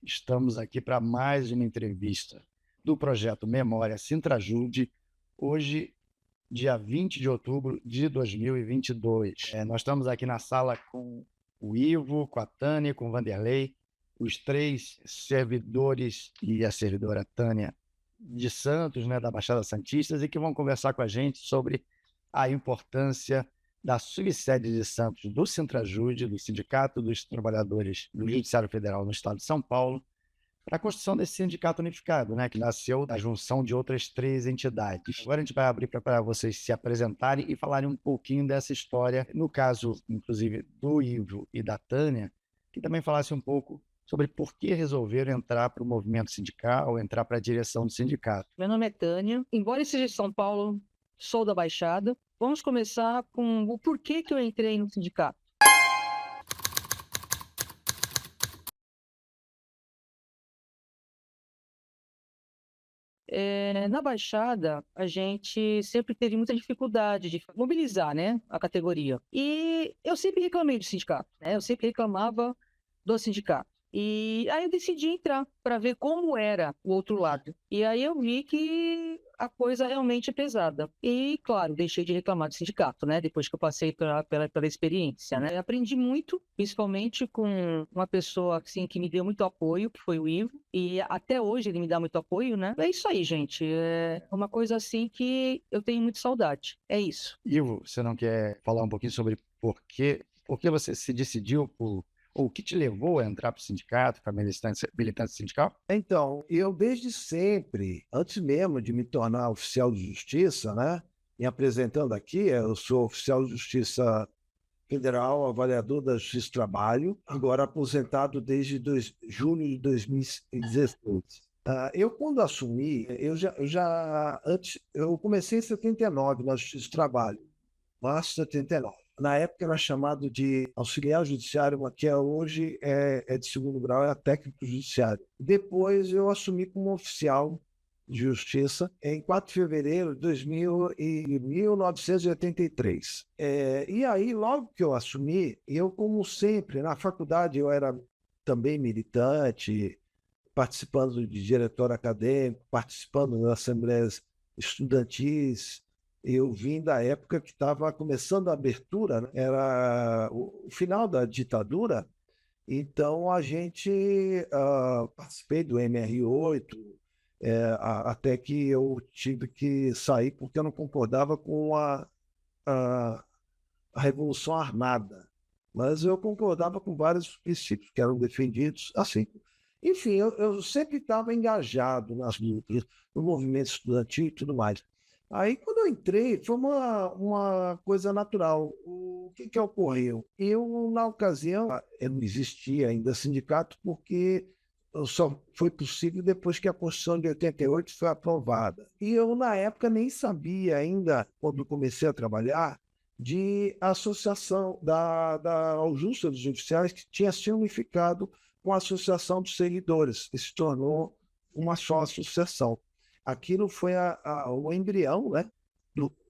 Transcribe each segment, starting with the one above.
Estamos aqui para mais uma entrevista do projeto Memória Sintrajude, hoje, dia 20 de outubro de 2022. Nós estamos aqui na sala com o Ivo, com a Tânia, com o Vanderlei, os três servidores e a servidora Tânia de Santos, né, da Baixada Santista, e que vão conversar com a gente sobre a importância da subsede de Santos do Sintrajude, do Sindicato dos Trabalhadores do Judiciário Federal no Estado de São Paulo, para a construção desse sindicato unificado, né, que nasceu da junção de outras três entidades. Agora a gente vai abrir para vocês se apresentarem e falarem um pouquinho dessa história, no caso, inclusive, do Ivo e da Tânia, que também falasse um pouco sobre por que resolveram entrar para o movimento sindical, entrar para a direção do sindicato. Meu nome é Tânia, embora seja de São Paulo, sou da Baixada. Vamos começar com o porquê que eu entrei no sindicato. Na Baixada, a gente sempre teve muita dificuldade de mobilizar, né, a categoria. E eu sempre reclamei do sindicato, né? Eu sempre reclamava do sindicato. E aí eu decidi entrar para ver como era o outro lado. E aí eu vi que a coisa realmente é pesada. E, claro, deixei de reclamar do sindicato, né? Depois que eu passei pela experiência, né? Eu aprendi muito, principalmente com uma pessoa assim, que me deu muito apoio, que foi o Ivo. E até hoje ele me dá muito apoio, né? É isso aí, gente. É uma coisa assim que eu tenho muita saudade. É isso. Ivo, você não quer falar um pouquinho sobre por que você se decidiu por, ou o que te levou a entrar para o sindicato, para a militância sindical? Então, eu desde sempre, antes mesmo de me tornar oficial de justiça, né, me apresentando aqui, eu sou oficial de justiça federal, avaliador da Justiça do Trabalho, agora aposentado desde julho de 2016. Eu, quando assumi, eu comecei em 79 na Justiça do Trabalho, março de 79. Na época era chamado de auxiliar judiciário, mas que hoje é de segundo grau, é técnico judiciário. Depois eu assumi como oficial de justiça em 4 de fevereiro de 1983. E aí, logo que eu assumi, eu, como sempre, na faculdade eu era também militante, participando de diretório acadêmico, participando das assembleias estudantis. Eu vim da época que estava começando a abertura, né? Era o final da ditadura, então a gente participei do MR8, até que eu tive que sair porque eu não concordava com a Revolução Armada, mas eu concordava com vários princípios que eram defendidos assim. Enfim, eu sempre estava engajado nas lutas, no movimento estudantil e tudo mais. Aí, quando eu entrei, foi uma coisa natural. O que ocorreu? Eu, na ocasião, eu não existia ainda sindicato, porque só foi possível depois que a Constituição de 88 foi aprovada. E eu, na época, nem sabia ainda, quando comecei a trabalhar, de associação da Justiça dos Judiciários, que tinha se unificado com a Associação dos Servidores, que se tornou uma só associação. Aquilo foi o embrião, né,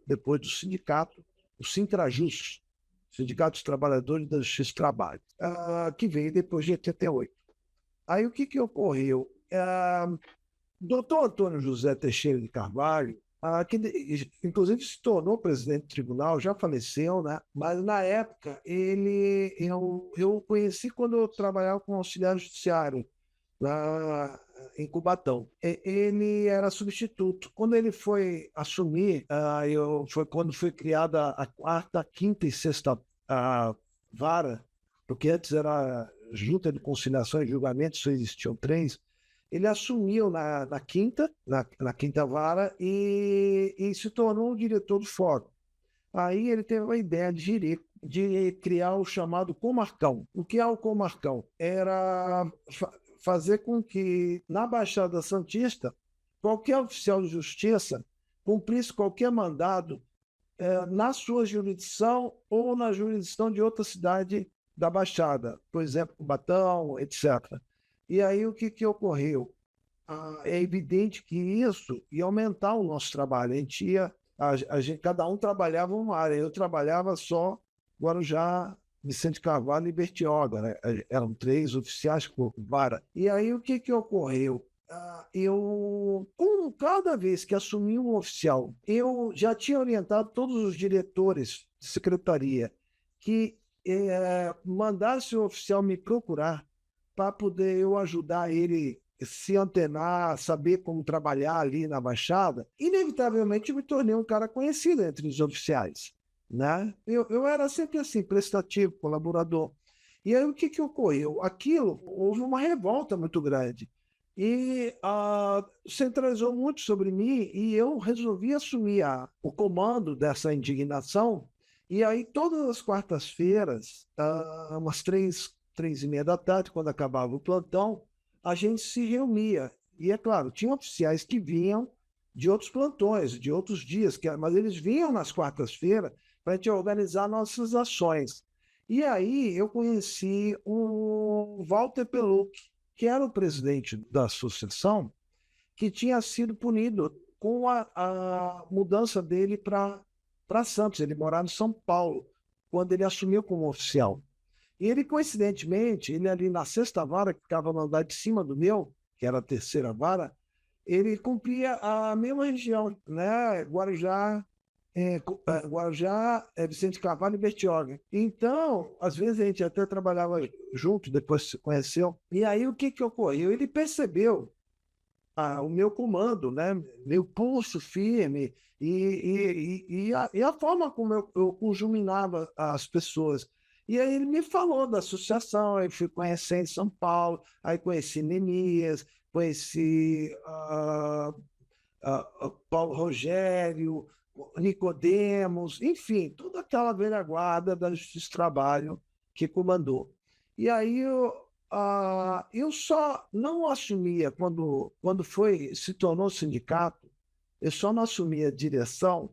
depois do sindicato, o Sintrajust, Sindicato dos Trabalhadores da Justiça do Trabalho, que veio depois de 88. Aí o que ocorreu? Doutor Antônio José Teixeira de Carvalho, que inclusive se tornou presidente do tribunal, já faleceu, né? Mas na época eu conheci quando eu trabalhava como auxiliar judiciário lá em Cubatão. Ele era substituto. Quando ele foi assumir, foi quando foi criada a quarta, quinta e sexta vara, porque antes era junta de conciliação e julgamento, só existiam 3. Ele assumiu na quinta vara e se tornou o diretor do fórum. Aí ele teve a ideia de criar o chamado Comarcão. O que é o Comarcão? Era fazer com que, na Baixada Santista, qualquer oficial de justiça cumprisse qualquer mandado na sua jurisdição ou na jurisdição de outra cidade da Baixada, por exemplo, Cubatão, etc. E aí o que, que ocorreu? É evidente que isso ia aumentar o nosso trabalho. Cada um trabalhava uma área. Eu trabalhava só Guarujá, Vicente Carvalho e Bertioga, né? Eram 3 oficiais por vara. E aí o que, que ocorreu? Cada vez que assumi um oficial, eu já tinha orientado todos os diretores de secretaria que mandasse o oficial me procurar para poder eu ajudar ele se antenar, saber como trabalhar ali na Baixada. Inevitavelmente eu me tornei um cara conhecido entre os oficiais, né? Eu era sempre assim, prestativo, colaborador. E aí o que, que ocorreu? Houve uma revolta muito grande e centralizou muito sobre mim e eu resolvi assumir o comando dessa indignação. E aí todas as quartas-feiras, umas 3h30 da tarde, quando acabava o plantão, a gente se reunia. E é claro, tinha oficiais que vinham de outros plantões, de outros dias, mas eles vinham nas quartas-feiras para a gente organizar nossas ações. E aí eu conheci o Walter Peluc, que era o presidente da associação, que tinha sido punido com a mudança dele para Santos. Ele morava em São Paulo, quando ele assumiu como oficial. E ele, coincidentemente, ele ali na sexta vara, que ficava no andar de cima do meu, que era a terceira vara, ele cumpria a mesma região, né? Guarujá, Vicente Carvalho e Bertioga. Então, às vezes a gente até trabalhava junto, depois se conheceu. E aí o que, que ocorreu? Ele percebeu o meu comando, né? Meu pulso firme e a forma como eu conjuminava as pessoas. E aí ele me falou da associação, eu fui conhecer em São Paulo, aí conheci Neemias, conheci Paulo Rogério, Nicodemos, enfim, toda aquela velha guarda da Justiça do Trabalho que comandou. E aí eu só não assumia, quando se tornou sindicato, eu só não assumia a direção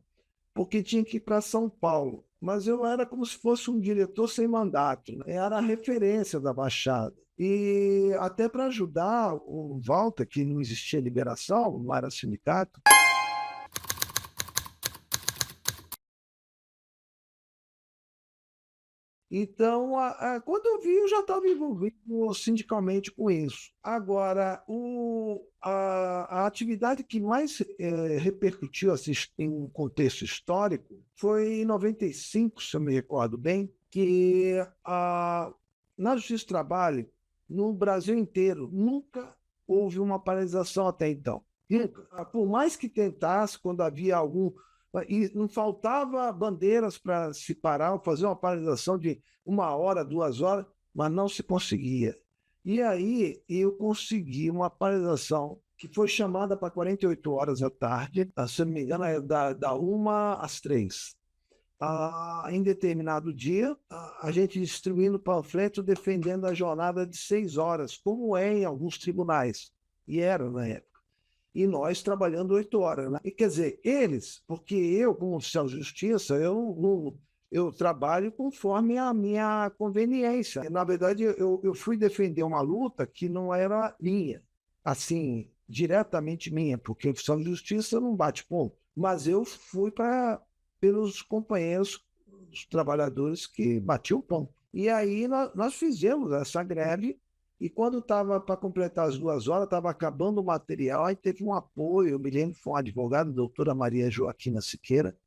porque tinha que ir para São Paulo. Mas eu era como se fosse um diretor sem mandato, né? Era a referência da Baixada. E até para ajudar o Walter, que não existia liberação, não era sindicato. Então, quando eu vi, eu já estava envolvido sindicalmente com isso. Agora, a atividade que mais repercutiu assim, em um contexto histórico foi em 95, se eu me recordo bem, que na Justiça do Trabalho, no Brasil inteiro, nunca houve uma paralisação até então. Nunca. Por mais que tentasse, quando havia algum e não faltava bandeiras para se parar, fazer uma paralisação de 1 hora, 2 horas, mas não se conseguia. E aí eu consegui uma paralisação que foi chamada para 48 horas da tarde, se não me engano, da 1 às 3. Em determinado dia, a gente distribuindo panfleto defendendo a jornada de 6 horas, como é em alguns tribunais, e era na época. E nós trabalhando 8 horas. Né? E quer dizer, porque eu, como oficial de justiça, eu trabalho conforme a minha conveniência. Na verdade, eu fui defender uma luta que não era minha, assim, diretamente minha, porque o oficial de justiça não bate ponto. Mas eu fui pelos companheiros, os trabalhadores que batiam ponto. E aí nós fizemos essa greve. E quando estava para completar as 2 horas, estava acabando o material, aí teve um apoio, eu me lembro, foi uma advogada, a doutora Maria Joaquina Siqueira,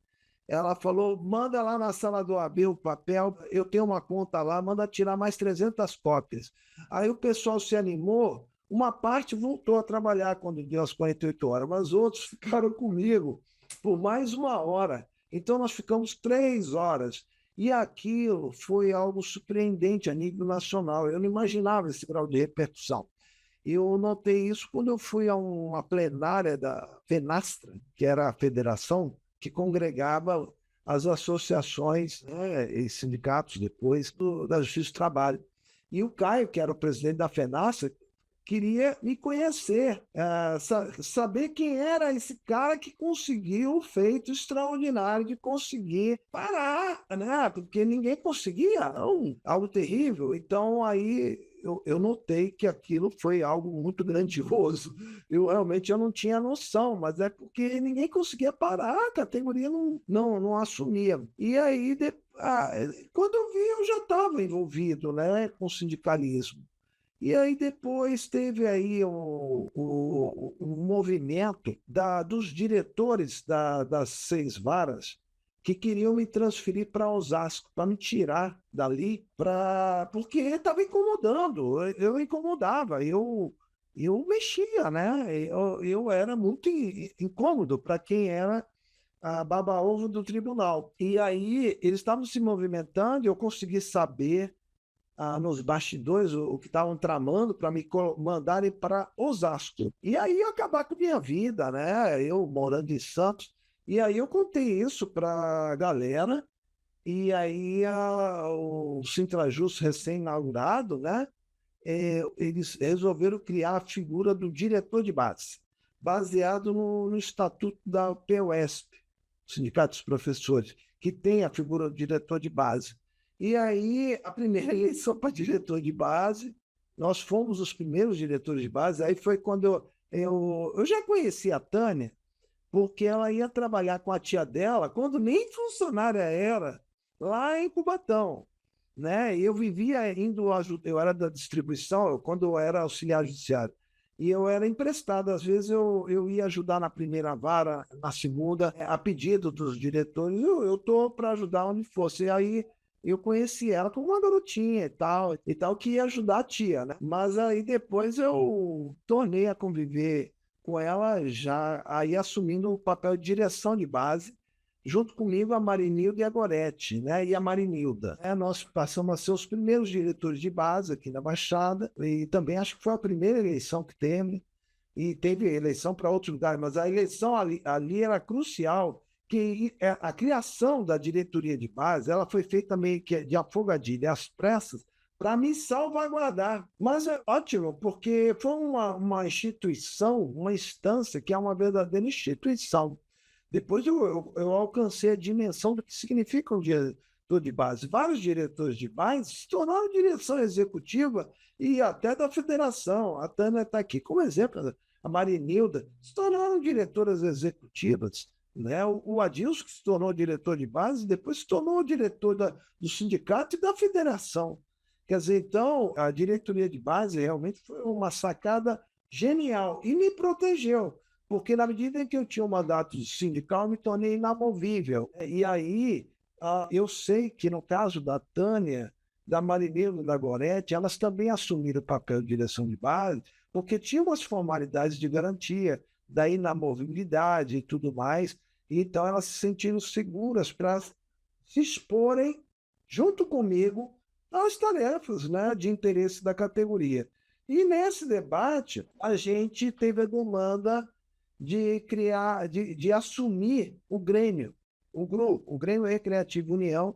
ela falou, manda lá na sala do OAB o papel, eu tenho uma conta lá, manda tirar mais 300 cópias. Aí o pessoal se animou, uma parte voltou a trabalhar quando deu as 48 horas, mas outros ficaram comigo por mais 1 hora. Então nós ficamos 3 horas. E aquilo foi algo surpreendente a nível nacional. Eu não imaginava esse grau de repercussão. Eu notei isso quando eu fui a uma plenária da FENASTRA, que era a federação que congregava as associações, né, e sindicatos depois da Justiça do Trabalho. E o Caio, que era o presidente da FENASTRA, queria me conhecer, saber quem era esse cara que conseguiu o feito extraordinário de conseguir parar, né? Porque ninguém conseguia, não, algo terrível. Então, aí eu notei que aquilo foi algo muito grandioso. Eu não tinha noção, mas é porque ninguém conseguia parar, a categoria não assumia. E aí, quando eu vi, eu já estava envolvido, né, com o sindicalismo. E aí depois teve aí o movimento dos diretores das 6 varas que queriam me transferir para Osasco, para me tirar dali, porque estava incomodando, eu incomodava, eu mexia, né? Eu era muito incômodo para quem era a baba-ovo do tribunal. E aí eles estavam se movimentando, eu consegui saber nos bastidores o que estavam tramando para me mandarem para Osasco. E aí acabar com a minha vida, né? Eu morando em Santos. E aí eu contei isso para a galera. E aí o Sintrajus recém-inaugurado, né? Eles resolveram criar a figura do diretor de base, baseado no estatuto da PUESP, Sindicato dos Professores, que tem a figura do diretor de base. E aí, a primeira eleição para diretor de base, nós fomos os primeiros diretores de base. Aí foi quando eu já conheci a Tânia, porque ela ia trabalhar com a tia dela, quando nem funcionária era, lá em Cubatão. Né? Eu vivia indo ajudar, eu era da distribuição, quando eu era auxiliar judiciário, e eu era emprestado. Às vezes eu ia ajudar na primeira vara, na segunda, a pedido dos diretores, eu estou para ajudar onde fosse. E aí eu conheci ela como uma garotinha e tal, que ia ajudar a tia, né? Mas aí depois eu tornei a conviver com ela, já aí assumindo o papel de direção de base, junto comigo a Marinilda e a Gorete, né? E a Marinilda. Nós passamos a ser os primeiros diretores de base aqui na Baixada, e também acho que foi a primeira eleição que teve, e teve eleição para outros lugares, mas a eleição ali era crucial, que a criação da diretoria de base ela foi feita meio que de afogadilha, às pressas, para me salvaguardar. Mas é ótimo, porque foi uma instituição, uma instância que é uma verdadeira instituição. Depois eu alcancei a dimensão do que significa um diretor de base. Vários diretores de base se tornaram direção executiva e até da federação. A Tânia está aqui como exemplo, a Marinilda, se tornaram diretoras executivas. Né? O Adilson, que se tornou diretor de base, depois se tornou diretor do sindicato e da federação. Quer dizer, então, a diretoria de base realmente foi uma sacada genial e me protegeu, porque na medida em que eu tinha um mandato sindical, eu me tornei inamovível. E aí, eu sei que no caso da Tânia, da Marinilda e da Gorete, elas também assumiram o papel de direção de base, porque tinham as formalidades de garantia da inamovibilidade e tudo mais. Então, elas se sentiram seguras para se exporem, junto comigo, às tarefas, né, de interesse da categoria. E nesse debate, a gente teve a demanda de criar, de assumir o Grêmio, o GRU, o Grêmio Recreativo União,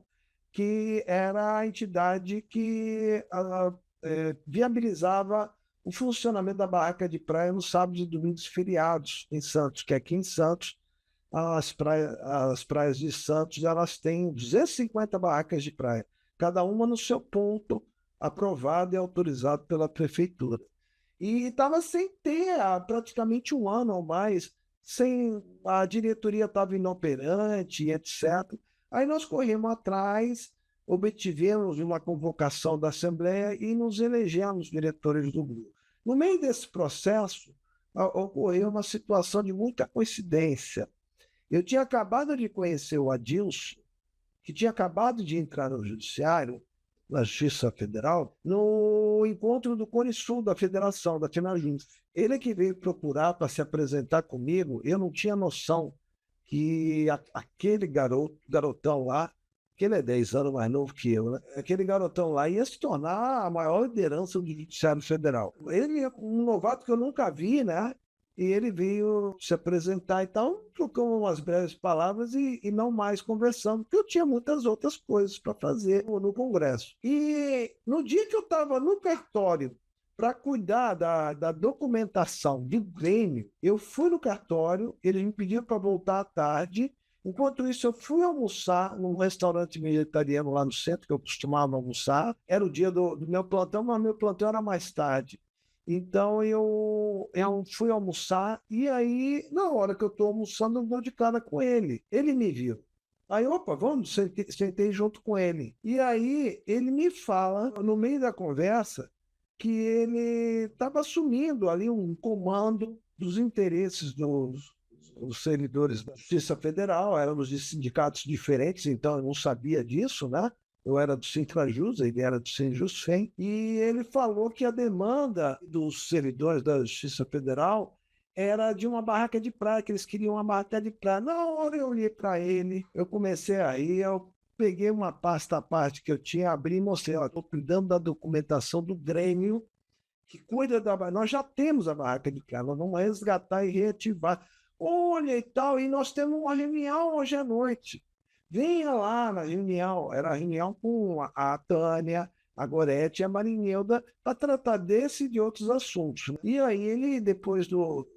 que era a entidade que viabilizava o funcionamento da barraca de praia nos sábados e domingos feriados em Santos, que aqui em Santos, as praias de Santos, elas têm 250 barracas de praia, cada uma no seu ponto, aprovado e autorizado pela prefeitura. E estava sem ter praticamente um ano ou mais, a diretoria estava inoperante, etc. Aí nós corremos atrás, obtivemos uma convocação da Assembleia e nos elegemos diretores do grupo. No meio desse processo, ocorreu uma situação de muita coincidência. Eu tinha acabado de conhecer o Adilson, que tinha acabado de entrar no Judiciário, na Justiça Federal, no encontro do Cone Sul da Federação, da FENAJUF. Ele que veio procurar para se apresentar comigo, eu não tinha noção que aquele garotão lá, que ele é 10 anos mais novo que eu, né? Aquele garotão lá ia se tornar a maior liderança do Judiciário Federal. Ele é um novato que eu nunca vi, né? E ele veio se apresentar e tal, trocamos umas breves palavras e não mais conversando, porque eu tinha muitas outras coisas para fazer no Congresso. E no dia que eu estava no cartório para cuidar da documentação do Grêmio, eu fui no cartório, ele me pediu para voltar à tarde, Enquanto isso, eu fui almoçar num restaurante vegetariano lá no centro, que eu costumava almoçar. Era o dia do meu plantão, mas meu plantão era mais tarde. Então, eu fui almoçar e aí, na hora que eu estou almoçando, eu dou de cara com ele. Ele me viu. Aí, opa, vamos, sentei junto com ele. E aí, ele me fala, no meio da conversa, que ele estava assumindo ali um comando dos interesses dos servidores da Justiça Federal, éramos de sindicatos diferentes, então eu não sabia disso, né? Eu era do Sintrajus, ele era do Sinjusfem, e ele falou que a demanda dos servidores da Justiça Federal era de uma barraca de praia, que eles queriam uma barraca de praia. Na hora eu olhei para ele, eu comecei aí, eu peguei uma pasta à parte que eu tinha, abri e mostrei, estou cuidando da documentação do Grêmio, que cuida da barraca. Nós já temos a barraca de praia, nós vamos resgatar e reativar. Olha e tal, e nós temos uma reunião hoje à noite. Venha lá na reunião, era a reunião com a Tânia, a Gorete e a Marinilda, para tratar desse e de outros assuntos. E aí ele, depois o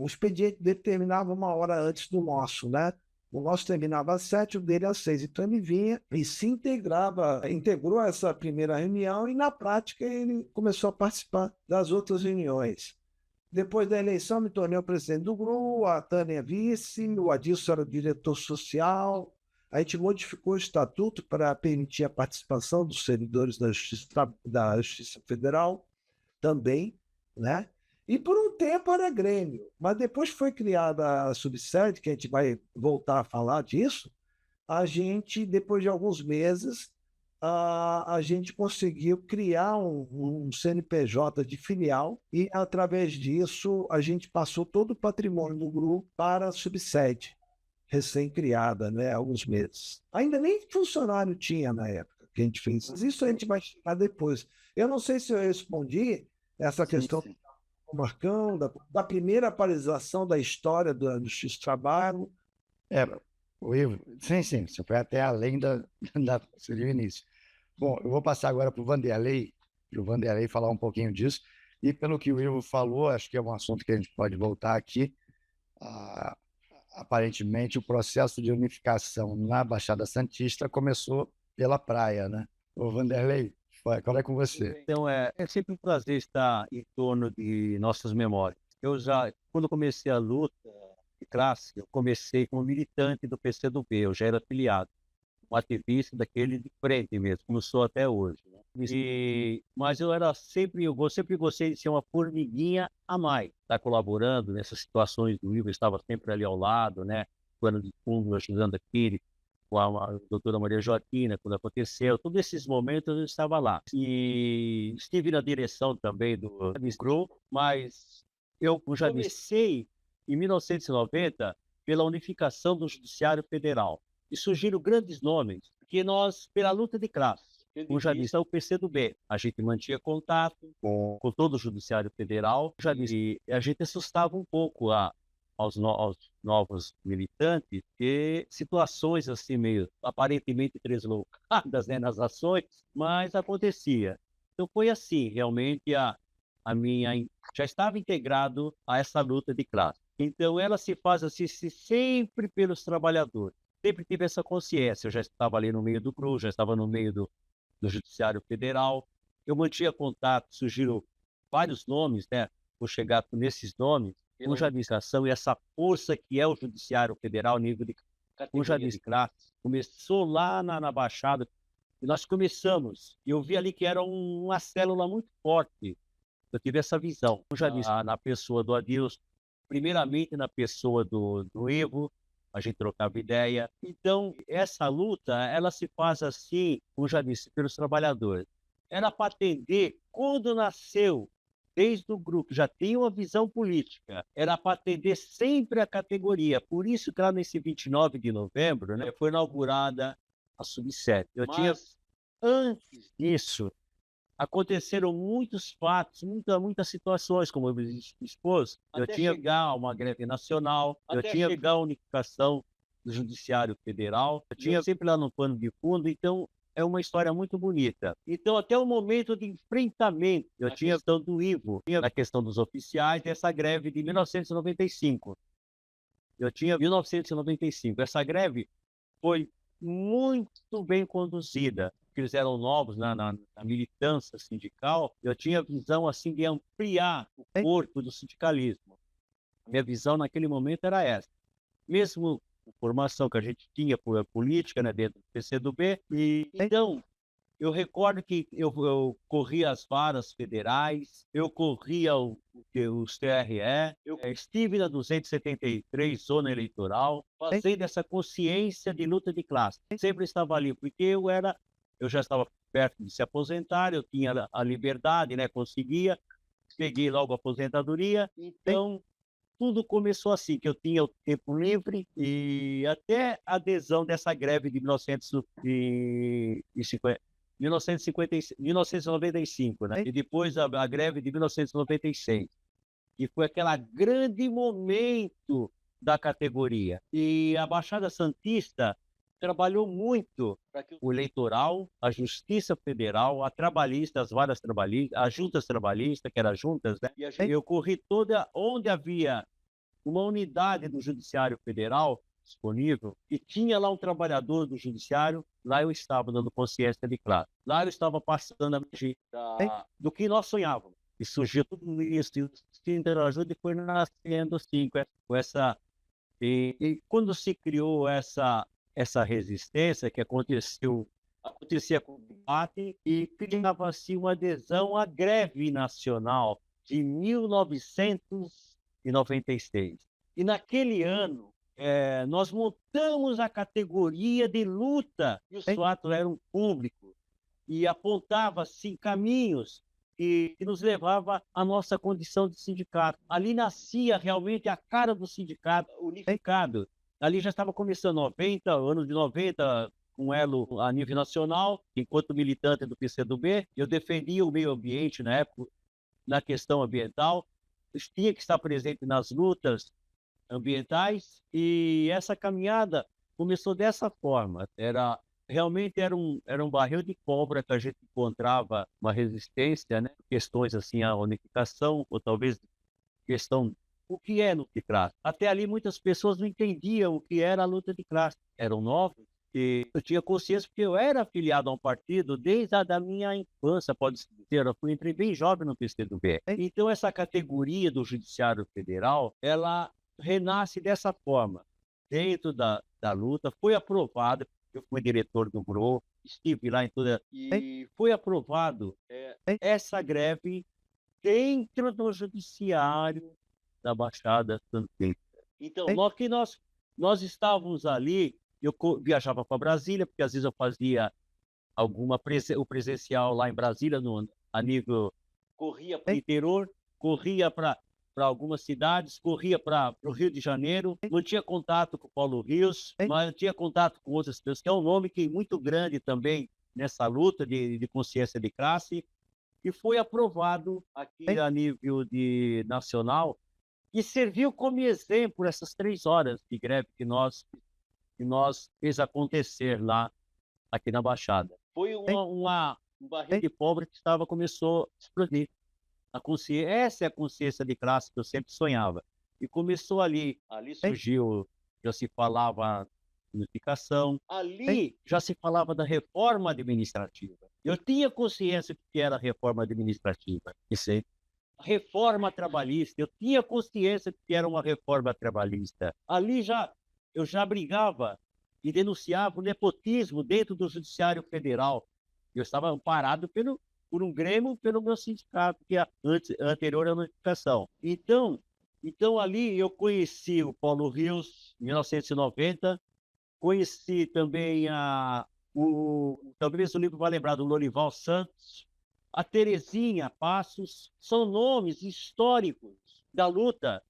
expediente dele terminava uma hora antes do nosso, né? O nosso terminava às 7, o dele às 6. Então ele vinha e se integrou essa primeira reunião e na prática ele começou a participar das outras reuniões. Depois da eleição, me tornei o presidente do GRU, a Tânia vice, o Adilson era o diretor social. A gente modificou o estatuto para permitir a participação dos servidores da Justiça Federal também, né? E por um tempo era Grêmio, mas depois foi criada a subsede, que a gente vai voltar a falar disso, a gente, depois de alguns meses, a gente conseguiu criar um CNPJ de filial e, através disso, a gente passou todo o patrimônio do grupo para a subsede, recém-criada, né, há alguns meses. Ainda nem funcionário tinha na época que a gente fez. Mas isso a gente vai chegar depois. Eu não sei se eu respondi essa questão sim. do Marcão, da primeira atualização da história do X-Trabalho. O Ivo, sim, você foi até além seria o início. Bom, eu vou passar agora para o Vanderlei falar um pouquinho disso, e pelo que o Ivo falou, acho que é um assunto que a gente pode voltar aqui. Aparentemente, o processo de unificação na Baixada Santista começou pela praia, né? Ô, Vanderlei, qual é com você? Então, é sempre um prazer estar em torno de nossas memórias. Quando comecei a luta de classe, eu comecei como militante do PCdoB, eu já era afiliado, um ativista daquele de frente mesmo, como sou até hoje. Né? Mas eu sempre gostei de ser uma formiguinha a mais, estar colaborando nessas situações do Ivo, eu estava sempre ali ao lado, né? Plano de fundo, ajudando aquele, com a doutora Maria Joaquina, quando aconteceu, todos esses momentos eu estava lá. E estive na direção também do GRU, mas eu já comecei em 1990 pela unificação do Judiciário Federal. E surgiram grandes nomes, que nós, pela luta de classe, como já disse, é o PCdoB. A gente mantinha contato com todo o Judiciário Federal. Já disse, a gente assustava um pouco aos novos militantes, que situações assim meio aparentemente deslocadas, né, nas ações, mas acontecia. Então foi assim, realmente a minha já estava integrado a essa luta de classe. Então ela se faz assim sempre pelos trabalhadores. Sempre tive essa consciência. Eu já estava ali no meio do GRU, já estava no meio do Judiciário Federal. Eu mantinha contato, surgiram vários nomes, né? Vou chegar nesses nomes, cuja administração e essa força que é o Judiciário Federal, nível de cuja administração, começou lá na Baixada, e nós começamos, e eu vi ali que era uma célula muito forte. Eu tive essa visão, como já disse, na pessoa do Adilson, primeiramente na pessoa do Ivo, a gente trocava ideia. Então, essa luta, ela se faz assim, como já disse, pelos trabalhadores. Era para atender, quando nasceu, desde o grupo, já tinha uma visão política, era para atender sempre a categoria. Por isso que lá nesse 29 de novembro, né, foi inaugurada a subsede. Antes disso, aconteceram muitos fatos, muitas situações, como eu expus. Eu tinha chegar a uma greve nacional, eu tinha chegar a unificação do Judiciário Federal, eu tinha sempre lá no pano de fundo, então é uma história muito bonita. Então, até o momento de enfrentamento, eu tinha a questão do Ivo, tinha a questão dos oficiais, dessa greve de 1995. Eu tinha 1995. Essa greve foi muito bem conduzida, porque eles eram novos na militância sindical. Eu tinha a visão assim de ampliar o corpo do sindicalismo. A minha visão naquele momento era essa. Mesmo a formação que a gente tinha por política, né, dentro do PCdoB, e então eu recordo que eu corria as varas federais, eu corria os TRE, eu estive na 273, zona eleitoral, fazendo essa consciência de luta de classe. Sempre estava ali, porque eu já estava perto de se aposentar, eu tinha a liberdade, né, conseguia, peguei logo a aposentadoria, então tudo começou assim, que eu tinha o tempo livre e até a adesão dessa greve de 1995, né? E depois a greve de 1996, que foi aquele grande momento da categoria. E a Baixada Santista trabalhou muito para que o eleitoral, a Justiça Federal, a trabalhista, as varas trabalhistas, as juntas trabalhistas, que eram juntas, né? E eu corri toda onde havia uma unidade do Judiciário Federal disponível e tinha lá um trabalhador do Judiciário, lá eu estava dando consciência de classe. Lá eu estava passando a mexer do que nós sonhávamos. E surgiu tudo isso, e o Interajuda foi nascendo assim, com essa... E quando se criou essa resistência que acontecia com o debate e criava-se uma adesão à greve nacional de 1996. E naquele ano, nós montamos a categoria de luta, e os fatos eram públicos, e apontava-se caminhos que nos levava à nossa condição de sindicato. Ali nascia realmente a cara do sindicato unificado. Ali já estava começando anos de 90, um elo a nível nacional, enquanto militante do PCdoB, eu defendia o meio ambiente na época, na questão ambiental, eu tinha que estar presente nas lutas ambientais, e essa caminhada começou dessa forma. Realmente era um barril de pólvora que a gente encontrava uma resistência, né? Questões assim, a unificação, ou talvez questão, o que é luta de classe? Até ali muitas pessoas não entendiam o que era a luta de classe. Eram novos, e eu tinha consciência porque eu era afiliado a um partido desde a da minha infância, pode-se dizer. Eu entrei bem jovem no PCdoB. Então essa categoria do Judiciário Federal, ela renasce dessa forma. Dentro da luta, foi aprovada. Eu fui diretor do GRO, estive lá em toda... E foi aprovado essa greve dentro do Judiciário da Baixada Santista. Então, nós estávamos ali, eu viajava para Brasília, porque às vezes eu fazia o presencial lá em Brasília, a nível... Corria para o interior, corria para algumas cidades, corria para o Rio de Janeiro, não tinha contato com o Paulo Rios, mas tinha contato com outras pessoas, que é um nome que é muito grande também nessa luta de consciência de classe, e foi aprovado aqui a nível nacional, e serviu como exemplo essas 3 horas de greve que nós fez acontecer lá, aqui na Baixada. Foi um barril de pólvora que começou a explodir. Essa é a consciência de classe que eu sempre sonhava. E começou ali. Ali surgiu, já se falava unificação. Ali já se falava da reforma administrativa. Eu tinha consciência que era reforma administrativa. A reforma trabalhista. Eu tinha consciência que era uma reforma trabalhista. Ali eu já brigava e denunciava o nepotismo dentro do Judiciário Federal. Eu estava amparado por um grêmio, pelo meu sindicato, que é anterior à unificação. Então ali eu conheci o Paulo Rios, em 1990, conheci também talvez o livro vai lembrar do Lorival Santos, a Terezinha Passos, são nomes históricos da luta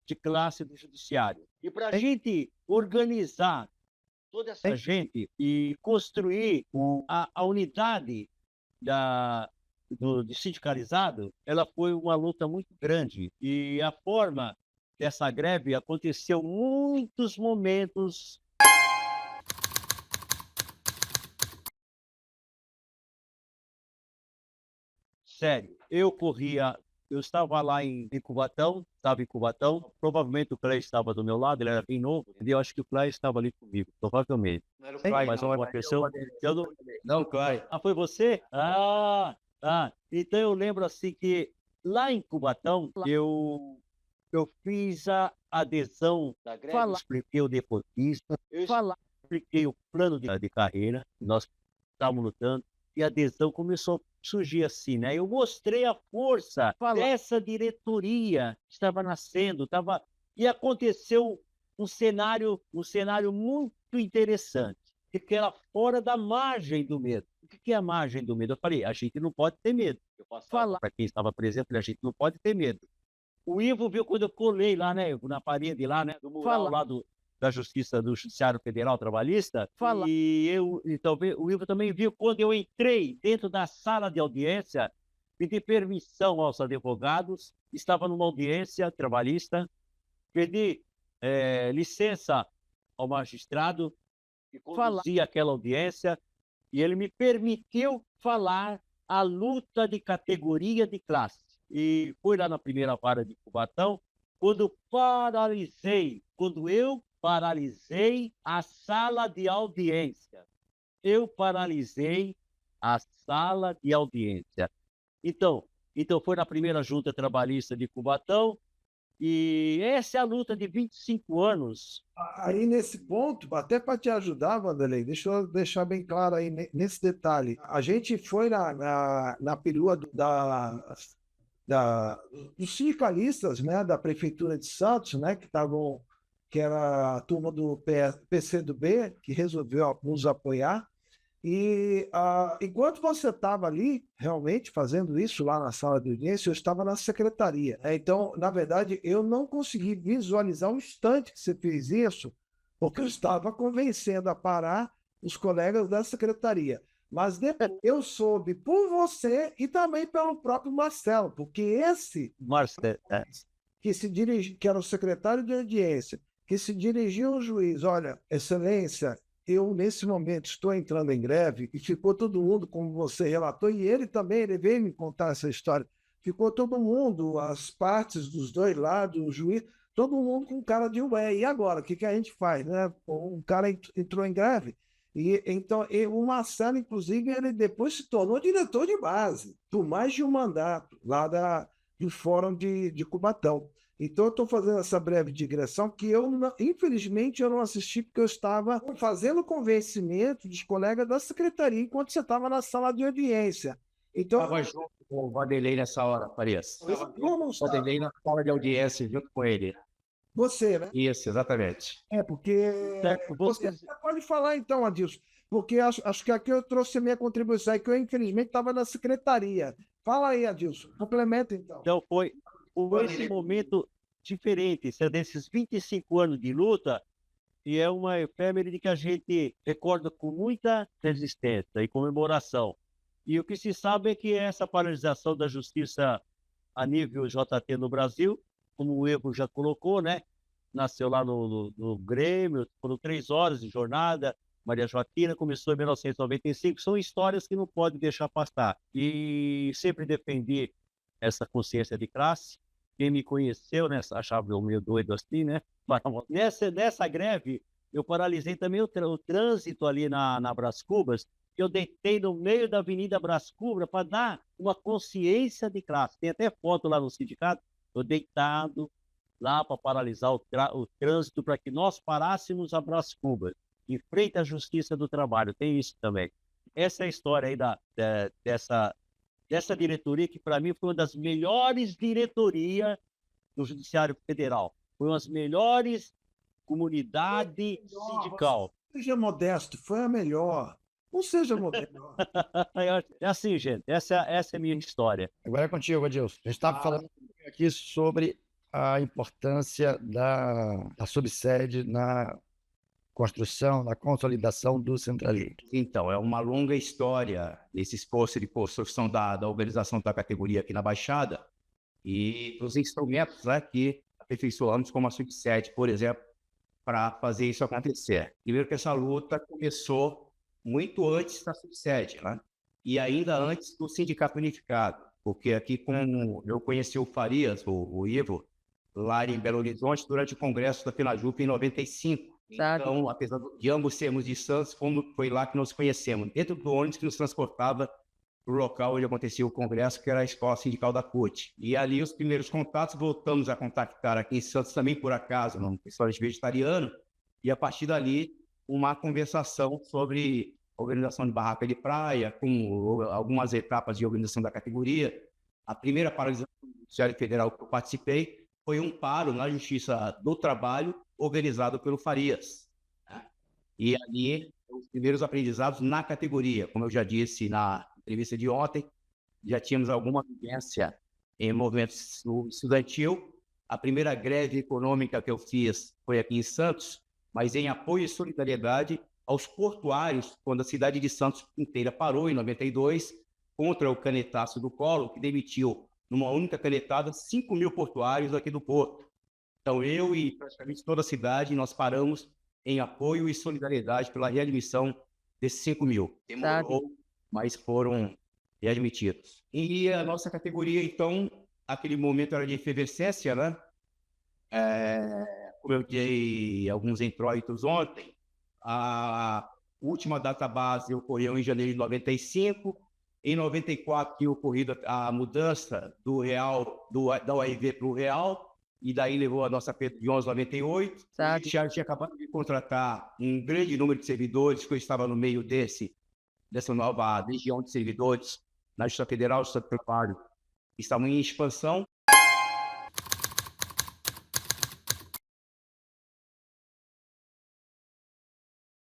de classe do Judiciário. E para a gente organizar toda essa gente e construir a unidade de sindicalizado, ela foi uma luta muito grande. E a forma dessa greve aconteceu muitos momentos. Sério, eu corria eu estava lá em Cubatão, provavelmente o Clay estava do meu lado, ele era bem novo, entendeu? Eu acho que o Clay estava ali comigo, provavelmente. Não era o Tem Clay, mais não, uma Clay, pessoa? Eu não... não, Clay. Ah, foi você? Então eu lembro assim que lá em Cubatão, eu fiz a adesão da greve, eu expliquei o deportista, eu expliquei o plano de carreira, que nós estávamos lutando, e a adesão começou a surgir assim, né? Eu mostrei a força dessa diretoria que estava nascendo, e aconteceu um cenário muito interessante, que era fora da margem do medo. O que é a margem do medo? Eu falei, a gente não pode ter medo. Eu posso falar para quem estava presente, a gente não pode ter medo. O Ivo viu quando eu colei lá, né, na parede lá, né, do mural lá da Justiça do Judiciário Federal Trabalhista. E talvez o Ivo também viu quando eu entrei dentro da sala de audiência, pedi permissão aos advogados, estava numa audiência trabalhista, pedi licença ao magistrado que conduzia aquela audiência e ele me permitiu falar a luta de categoria de classe. E fui lá na primeira vara de Cubatão, quando eu paralisei a sala de audiência. Então foi na primeira junta trabalhista de Cubatão, e essa é a luta de 25 anos. Aí, nesse ponto, até para te ajudar, Vanderlei, deixa eu deixar bem claro aí nesse detalhe. A gente foi na perua dos sindicalistas, né, da Prefeitura de Santos, né, que era a turma do PCdoB, que resolveu nos apoiar. E enquanto você estava ali, realmente, fazendo isso lá na sala de audiência, eu estava na secretaria. Então, na verdade, eu não consegui visualizar o instante que você fez isso, porque eu estava convencendo a parar os colegas da secretaria. Mas depois eu soube por você e também pelo próprio Marcelo, porque esse que era o secretário de audiência, que se dirigia ao juiz, olha, excelência, eu nesse momento estou entrando em greve, e ficou todo mundo, como você relatou, e ele também, ele veio me contar essa história, ficou todo mundo, as partes dos dois lados, o juiz, todo mundo com cara de ué, e agora, o que a gente faz, né? Um cara entrou em greve, e então o Marcelo, inclusive, ele depois se tornou diretor de base, por mais de um mandato, lá do Fórum de Cubatão. Então, eu estou fazendo essa breve digressão que infelizmente, eu não assisti porque eu estava fazendo convencimento dos colegas da secretaria enquanto você estava na sala de audiência. Então, Estava junto com o Vanderlei nessa hora, Farias. O Vanderlei na sala de audiência junto com ele. Você, né? Isso, exatamente. Porque você pode falar então, Adilson, porque acho que aqui eu trouxe a minha contribuição, que eu infelizmente estava na secretaria. Fala aí, Adilson, complementa então. Então foi esse momento diferente, desses 25 anos de luta, e é uma efêmera que a gente recorda com muita resistência e comemoração. E o que se sabe é que essa paralisação da justiça a nível JT no Brasil, como o Evo já colocou, né? Nasceu lá no Grêmio, foram 3 horas de jornada, Maria Joaquina começou em 1995, são histórias que não pode deixar passar. E sempre defendi essa consciência de classe. Quem me conheceu, né, achava eu meio doido assim, né? Nessa greve, eu paralisei também o trânsito ali na Brás Cubas, que eu deitei no meio da Avenida Brás Cubas para dar uma consciência de classe. Tem até foto lá no sindicato, eu deitado lá para paralisar o trânsito, para que nós parássemos a Brás Cubas, em frente à Justiça do Trabalho. Tem isso também. Essa é a história aí dessa diretoria, que para mim foi uma das melhores diretorias do Judiciário Federal. Foi uma das melhores comunidade sindical. Seja modesto, foi a melhor. Não seja modesto. É assim, gente, essa é a minha história. Agora é contigo, Adilson. A gente estava falando aqui sobre a importância da subsede na construção, na consolidação do centralismo. Então, é uma longa história desse esforço de construção da organização da categoria aqui na Baixada e os instrumentos, né, que aperfeiçoamos como a subsede, por exemplo, para fazer isso acontecer. Primeiro que essa luta começou muito antes da subsede, né? E ainda antes do Sindicato Unificado. porque aqui como eu conheci o Farias, o Ivo, lá em Belo Horizonte, durante o congresso da FENAJUP em 95. Sabe? Então, apesar de ambos sermos de Santos, foi lá que nos conhecemos, dentro do ônibus que nos transportava para o local onde acontecia o congresso, que era a Escola Sindical da CUT. E ali os primeiros contatos, voltamos a contactar aqui em Santos também, por acaso, num restaurante vegetariano, e a partir dali, uma conversação sobre organização de barraca de praia, com algumas etapas de organização da categoria. A primeira paralisação do Judiciário Federal que eu participei foi um paro na Justiça do Trabalho, organizado pelo Farias. E ali, os primeiros aprendizados na categoria. Como eu já disse na entrevista de ontem, já tínhamos alguma vivência em movimento estudantil. A primeira greve econômica que eu fiz foi aqui em Santos, mas em apoio e solidariedade aos portuários, quando a cidade de Santos inteira parou em 92, contra o canetaço do Collor, que demitiu, numa única canetada, 5 mil portuários aqui do Porto. Então, eu e praticamente toda a cidade, nós paramos em apoio e solidariedade pela readmissão desses 5 mil. Demorou, mas foram readmitidos. E a nossa categoria, então, aquele momento era de efervescência, né? Como eu dei alguns introitos ontem, a última data base ocorreu em janeiro de 95. Em 94, tinha ocorrido a mudança do real, da URV para o real, e daí levou a nossa perda de 11,98. A gente tinha acabado de contratar um grande número de servidores, que eu estava no meio dessa nova legião de servidores na Justiça Federal, Justiça do Trabalho, que estavam em expansão.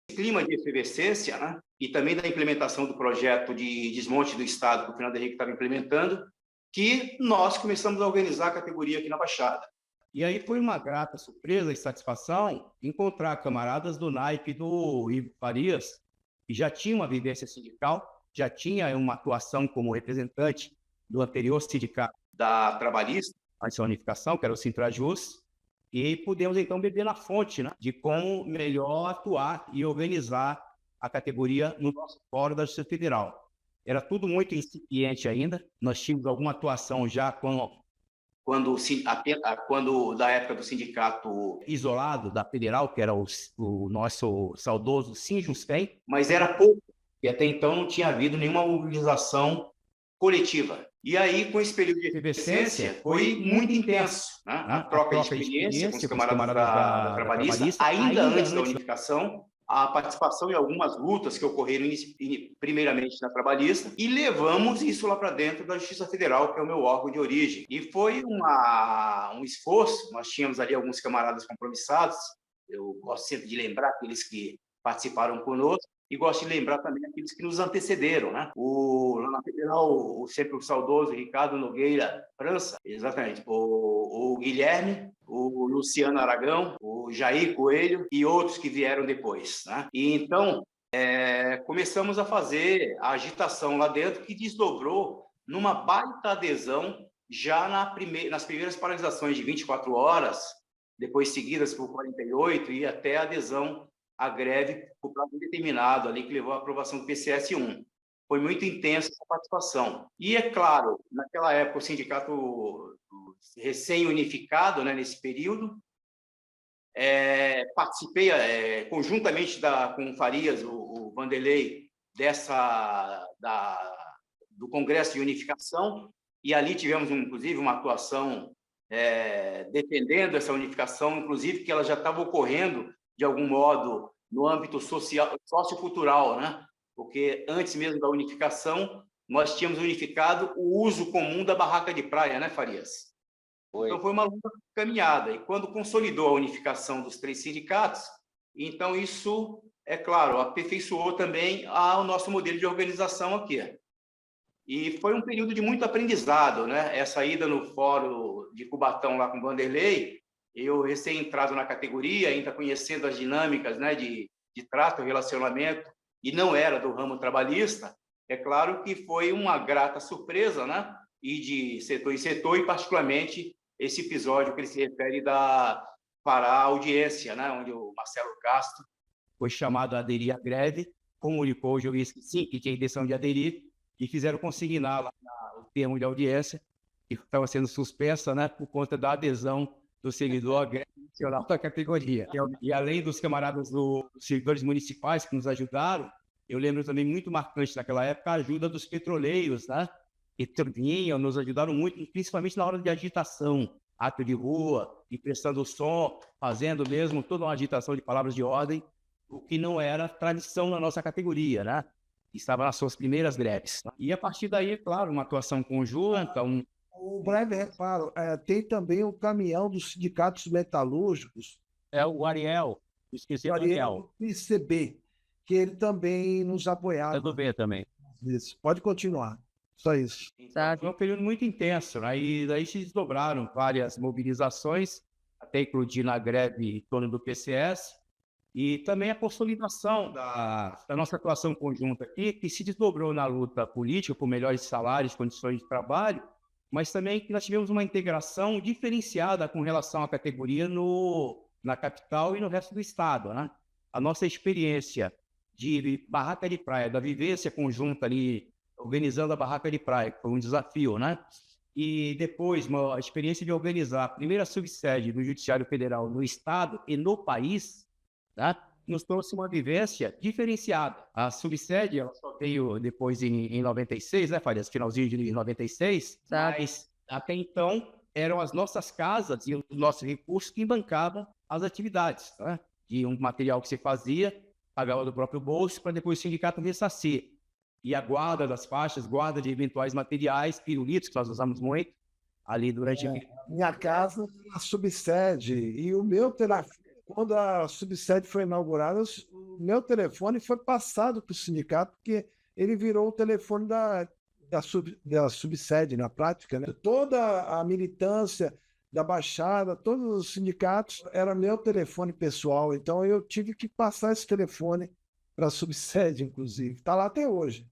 Clima de efervescência, né? E também da implementação do projeto de desmonte do Estado que o Fernando Henrique estava implementando, que nós começamos a organizar a categoria aqui na Baixada. E aí foi uma grata surpresa e satisfação encontrar camaradas do naipe do Ivo Farias, que já tinha uma vivência sindical, já tinha uma atuação como representante do anterior sindicato da Trabalhista, a unificação, que era o Sintrajus, e pudemos, então, beber na fonte, né, de como melhor atuar e organizar a categoria no nosso fórum da Justiça Federal. Era tudo muito incipiente ainda. Nós tínhamos alguma atuação já quando da época do sindicato isolado da Federal, que era o nosso saudoso Sinjusfem, mas era pouco, e até então não tinha havido nenhuma mobilização coletiva. E aí, com esse período de efervescência, foi muito intenso, né? A troca de experiência com os camaradas da Trabalhista, ainda antes da unificação, a participação em algumas lutas que ocorreram primeiramente na Trabalhista, e levamos isso lá para dentro da Justiça Federal, que é o meu órgão de origem. E foi um esforço. Nós tínhamos ali alguns camaradas compromissados, eu gosto sempre de lembrar aqueles que participaram conosco, e gosto de lembrar também aqueles que nos antecederam, né? Lá na Federal, sempre o saudoso Ricardo Nogueira França, exatamente, o Guilherme, o Luciano Aragão, o Jair Coelho e outros que vieram depois, né? E então, começamos a fazer a agitação lá dentro, que desdobrou numa baita adesão já nas primeiras paralisações de 24 horas, depois seguidas por 48, e até a adesão à greve por prazo indeterminado, ali que levou à aprovação do PCS-1. Foi muito intensa essa participação. E, é claro, naquela época, o sindicato recém-unificado, né, nesse período, participei conjuntamente com o Farias, o Vanderlei, do Congresso de Unificação, e ali tivemos, inclusive, uma atuação defendendo essa unificação, inclusive que ela já estava ocorrendo, de algum modo, no âmbito social, sociocultural, né? Porque antes mesmo da unificação, nós tínhamos unificado o uso comum da barraca de praia, né, Farias? Então, foi uma longa caminhada. E quando consolidou a unificação dos 3 sindicatos, então isso, é claro, aperfeiçoou também o nosso modelo de organização aqui. E foi um período de muito aprendizado, né? Essa ida no fórum de Cubatão lá com o Vanderlei, eu recém-entrado na categoria, ainda conhecendo as dinâmicas, né, de trato e relacionamento, e não era do ramo trabalhista, é claro que foi uma grata surpresa, né? E de setor em setor, e particularmente esse episódio que ele se refere para a audiência, né, onde o Marcelo Castro foi chamado a aderir à greve, comunicou ao juiz que sim, que tinha intenção de aderir, e fizeram consignar lá termo de audiência, que estava sendo suspensa, né, por conta da adesão do servidor à greve nacional da categoria. E além dos camaradas dos servidores municipais que nos ajudaram, eu lembro também muito marcante naquela época a ajuda dos petroleiros, né, que vinham, nos ajudaram muito, principalmente na hora de agitação, ato de rua, emprestando som, fazendo mesmo toda uma agitação de palavras de ordem, o que não era tradição na nossa categoria, né? Estava nas suas primeiras greves. E a partir daí, claro, uma atuação conjunta, Um breve reparo, tem também o caminhão dos sindicatos metalúrgicos, É o Ariel, esqueci do Ariel. o PCB, que ele também nos É apoiava. do B também. Isso. Pode continuar. Só isso. Sabe? foi um período muito intenso, né? E daí se desdobraram várias mobilizações, até eclodir na greve em torno do PCS, e também a consolidação da nossa atuação conjunta aqui, que se desdobrou na luta política por melhores salários, condições de trabalho, mas também que nós tivemos uma integração diferenciada com relação à categoria na capital e no resto do estado, né? A nossa experiência de barraca de praia, da vivência conjunta ali, organizando a barraca de praia, que foi um desafio, né? E depois, a experiência de organizar a primeira subsede do Judiciário Federal no estado e no país, né, nos trouxe uma vivência diferenciada. A subsede, ela só veio depois em 96, né, Farias? Finalzinho de 96, Sabe? mas até então eram as nossas casas e os nossos recursos que bancavam as atividades, né? De um material que se fazia, pagava do próprio bolso, para depois o sindicato ressarcir. E a guarda das faixas, guarda de eventuais materiais, pirulitos, que nós usamos muito, ali durante... Minha casa, a subsede, e o meu telefone, quando a subsede foi inaugurada, o meu telefone foi passado para o sindicato, porque ele virou o telefone da subsede, na prática, né? Toda a militância da Baixada, todos os sindicatos, era meu telefone pessoal, então eu tive que passar esse telefone para a subsede, inclusive. Está lá até hoje.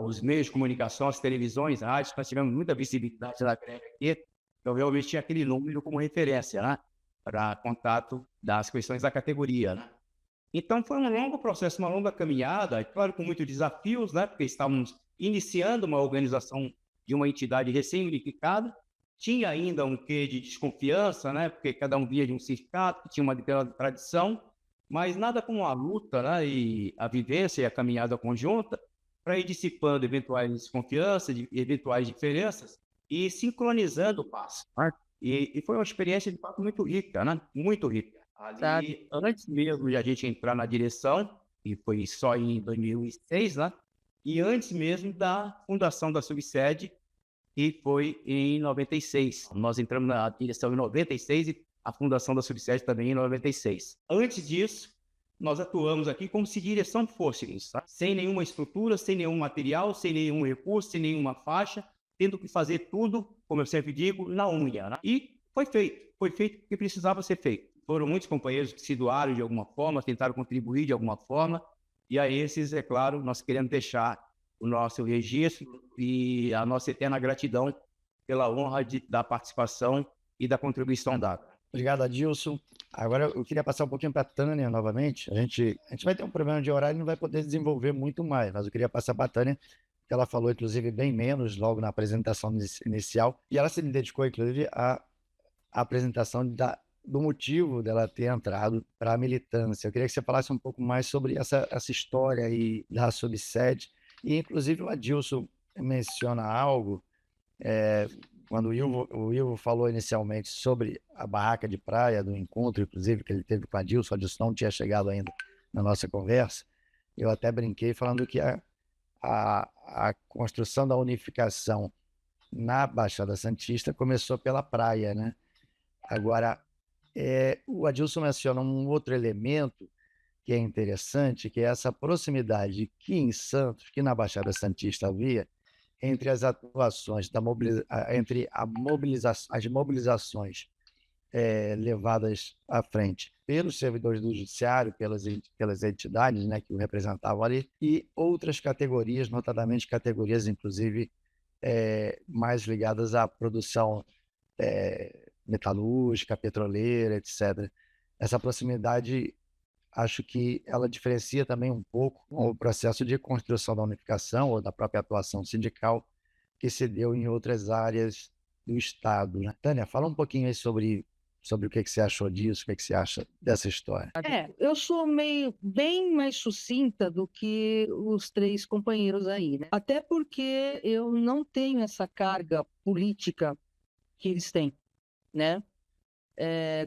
Os meios de comunicação, as televisões, rádios, nós tivemos muita visibilidade na greve aqui, então realmente tinha aquele número como referência, né? Para contato das questões da categoria, né? Então foi um longo processo, uma longa caminhada, claro, com muitos desafios, né? Porque estávamos iniciando uma organização de uma entidade recém-unificada, tinha ainda um quê de desconfiança, né? Porque cada um via de um sindicato, que tinha uma determinada tradição, mas nada como a luta, né? E a vivência e a caminhada conjunta para ir dissipando eventuais desconfianças, eventuais diferenças e sincronizando o passo, né? E foi uma experiência, de fato, muito rica, né? Muito rica. Ali, antes mesmo de a gente entrar na direção, e foi só em 2006, né? E antes mesmo da fundação da subsede, que foi em 96. Nós entramos na direção em 96 e a fundação da subsede também em 96. Antes disso, nós atuamos aqui como se direção fosse isso, tá? Sem nenhuma estrutura, sem nenhum material, sem nenhum recurso, sem nenhuma faixa, tendo que fazer tudo, como eu sempre digo, na unha, né? E foi feito porque precisava ser feito. Foram muitos companheiros que se doaram de alguma forma, tentaram contribuir de alguma forma, e a esses, é claro, nós queremos deixar o nosso registro e a nossa eterna gratidão pela honra da participação e da contribuição dada. Obrigado, Adilson. Agora eu queria passar um pouquinho para a Tânia novamente. A gente vai ter um problema de horário e não vai poder desenvolver muito mais, mas eu queria passar para a Tânia, que ela falou, inclusive, bem menos logo na apresentação inicial, e ela se dedicou, inclusive, à apresentação do motivo dela ter entrado para a militância. Eu queria que você falasse um pouco mais sobre essa história aí da subsede, e, inclusive, o Adilson menciona algo, quando o Ivo falou inicialmente sobre a barraca de praia, do encontro, inclusive, que ele teve com o Adilson não tinha chegado ainda na nossa conversa, eu até brinquei falando que a construção da unificação na Baixada Santista começou pela praia, né? Agora, o Adilson menciona um outro elemento que é interessante, que é essa proximidade que em Santos, que na Baixada Santista havia, entre as atuações, entre as mobilizações levadas à frente pelos servidores do Judiciário, pelas entidades, né, que o representavam ali, e outras categorias, notadamente categorias, inclusive, mais ligadas à produção metalúrgica, petroleira, etc. Essa proximidade, acho que ela diferencia também um pouco o processo de construção da unificação ou da própria atuação sindical, que se deu em outras áreas do Estado, né? Tânia, fala um pouquinho aí sobre o que você achou disso, o que você acha dessa história. Eu sou bem mais sucinta do que os 3 companheiros aí, né? Até porque eu não tenho essa carga política que eles têm, né?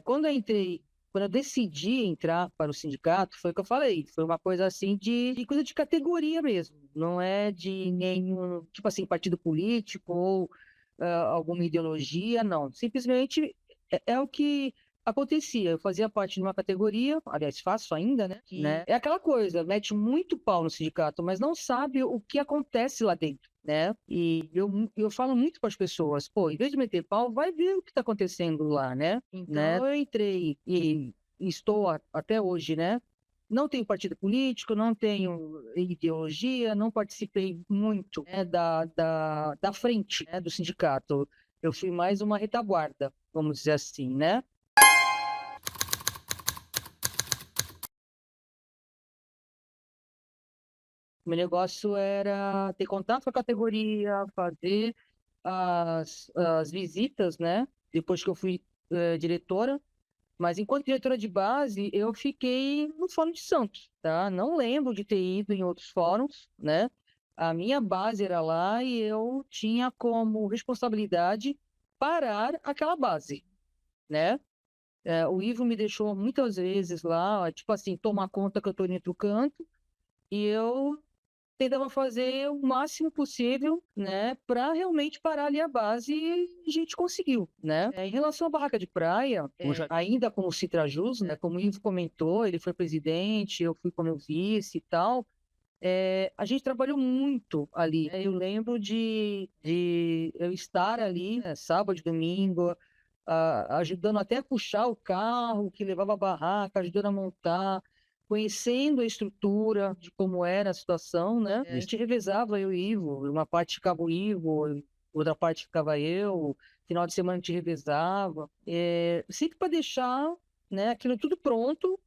Quando eu decidi entrar para o sindicato, foi o que eu falei, foi uma coisa assim de coisa de categoria mesmo, não é de nenhum, tipo assim, partido político ou alguma ideologia, não. Simplesmente é o que acontecia. Eu fazia parte de uma categoria, aliás, faço ainda, né? É aquela coisa, mete muito pau no sindicato, mas não sabe o que acontece lá dentro, né? E eu falo muito para as pessoas, pô, em vez de meter pau, vai ver o que está acontecendo lá, né? Então, eu entrei e estou até hoje, né? Não tenho partido político, não tenho ideologia, não participei muito, né, da frente, né, do sindicato. Eu fui mais uma retaguarda, vamos dizer assim, né? Meu negócio era ter contato com a categoria, fazer as visitas, né? Depois que eu fui diretora. Mas enquanto diretora de base, eu fiquei no Fórum de Santos, tá? Não lembro de ter ido em outros fóruns, né? A minha base era lá e eu tinha como responsabilidade parar aquela base, né? O Ivo me deixou muitas vezes lá, tipo assim, tomar conta que eu estou dentro do canto, e eu tentava fazer o máximo possível, né, para realmente parar ali a base e a gente conseguiu, né? Em relação à barraca de praia, ainda como Citrajus, né, como o Ivo comentou, ele foi presidente, eu fui como vice e tal, a gente trabalhou muito ali. Eu lembro de eu estar ali, né, sábado, domingo, ajudando até a puxar o carro que levava a barraca, ajudando a montar, conhecendo a estrutura de como era a situação, né? A gente revezava, eu e o Ivo, uma parte ficava o Ivo, outra parte ficava eu, final de semana a gente revezava, sempre para deixar, né, aquilo tudo pronto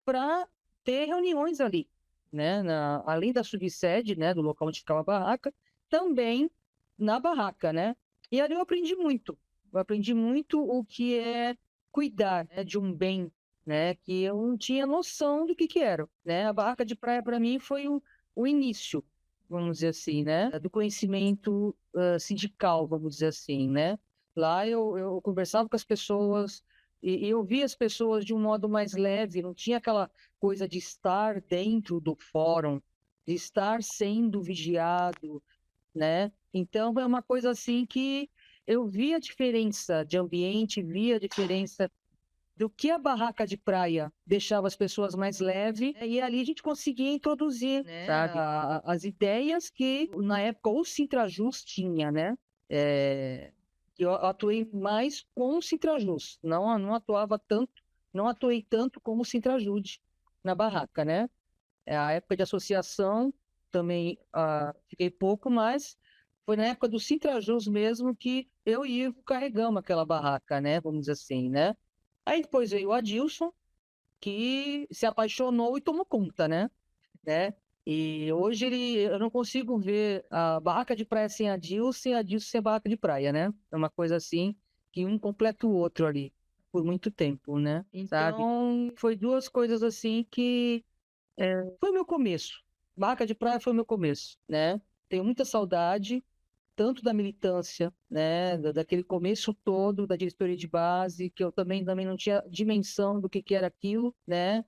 para ter reuniões ali, né? Além da subsede, né, do local onde ficava a barraca, também na barraca, né? E ali eu aprendi muito. Eu aprendi muito o que é cuidar, né, de um bem, né? Que eu não tinha noção do que era, né? A barraca de praia para mim foi o início, vamos dizer assim, né? Do conhecimento sindical, vamos dizer assim, né? Lá eu conversava com as pessoas, e eu via as pessoas de um modo mais leve, não tinha aquela coisa de estar dentro do fórum, de estar sendo vigiado, né? Então, é uma coisa assim que eu via a diferença de ambiente, via a diferença do que a barraca de praia deixava as pessoas mais leves, né? E ali a gente conseguia introduzir, né, sabe, as ideias que, na época, o Sintrajus tinha, né? Eu atuei mais com o Sintrajus, não atuava tanto, não atuei tanto como o Sintrajude na barraca, né? A época de associação também fiquei pouco, mas foi na época do Sintrajus mesmo que eu e Ivo carregamos aquela barraca, né? Vamos dizer assim, né? Aí depois veio o Adilson, que se apaixonou e tomou conta, né? E hoje eu não consigo ver a barraca de praia sem Adilson e Adilson sem barraca de praia, né? É uma coisa assim que um completa o outro ali por muito tempo, né? Então, foi 2 coisas assim que foi o meu começo. Barraca de praia foi o meu começo, né? Tenho muita saudade, tanto da militância, né? Daquele começo todo, da diretoria de base, que eu também não tinha dimensão do que era aquilo, né?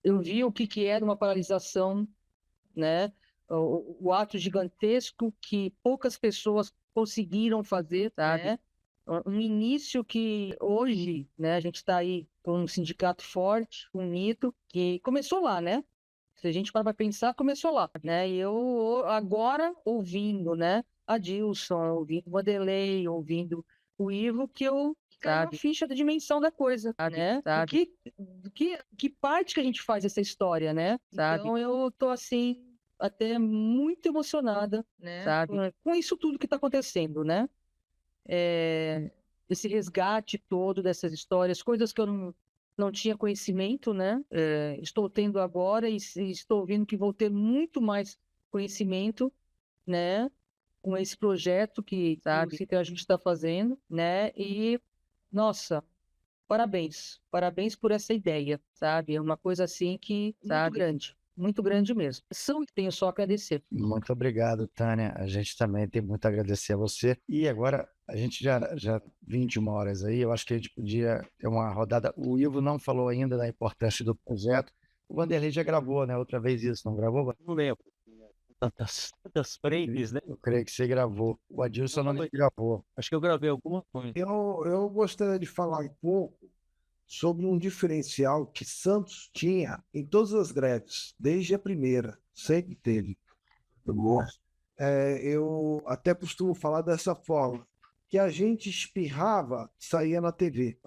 Eu vi o que era uma paralisação, né? O ato gigantesco que poucas pessoas conseguiram fazer, sabe? Né? Um início que hoje, né, a gente está aí com um sindicato forte, unido, que começou lá, né? Se a gente para pensar, começou lá, né? E eu agora ouvindo, né, a Dilson, ouvindo o Vanderlei, ouvindo o Ivo, que eu caiu a ficha da dimensão da coisa, né? Que parte que a gente faz essa história, né? Então eu tô assim até muito emocionada, né? Com isso tudo que está acontecendo, né? Esse resgate todo dessas histórias, coisas que eu não tinha conhecimento, né? Estou tendo agora e estou vendo que vou ter muito mais conhecimento, né? com esse projeto que, sabe, que a gente está fazendo, né? E, nossa, parabéns por essa ideia, sabe? É uma coisa assim que, sabe, muito grande mesmo. Tenho só a agradecer. Muito obrigado, Tânia. A gente também tem muito a agradecer a você. E agora, a gente já 21 horas aí, eu acho que a gente podia ter uma rodada. O Ivo não falou ainda da importância do projeto. O Vanderlei já gravou, né? Outra vez isso, não gravou? Não lembro. Tantas frentes, né? Eu creio que você gravou. O Adilson não gravou. Acho que eu gravei alguma coisa. Eu gostaria de falar um pouco sobre um diferencial que Santos tinha em todas as greves, desde a primeira, sempre teve. Eu até costumo falar dessa forma, que a gente espirrava, saía na TV.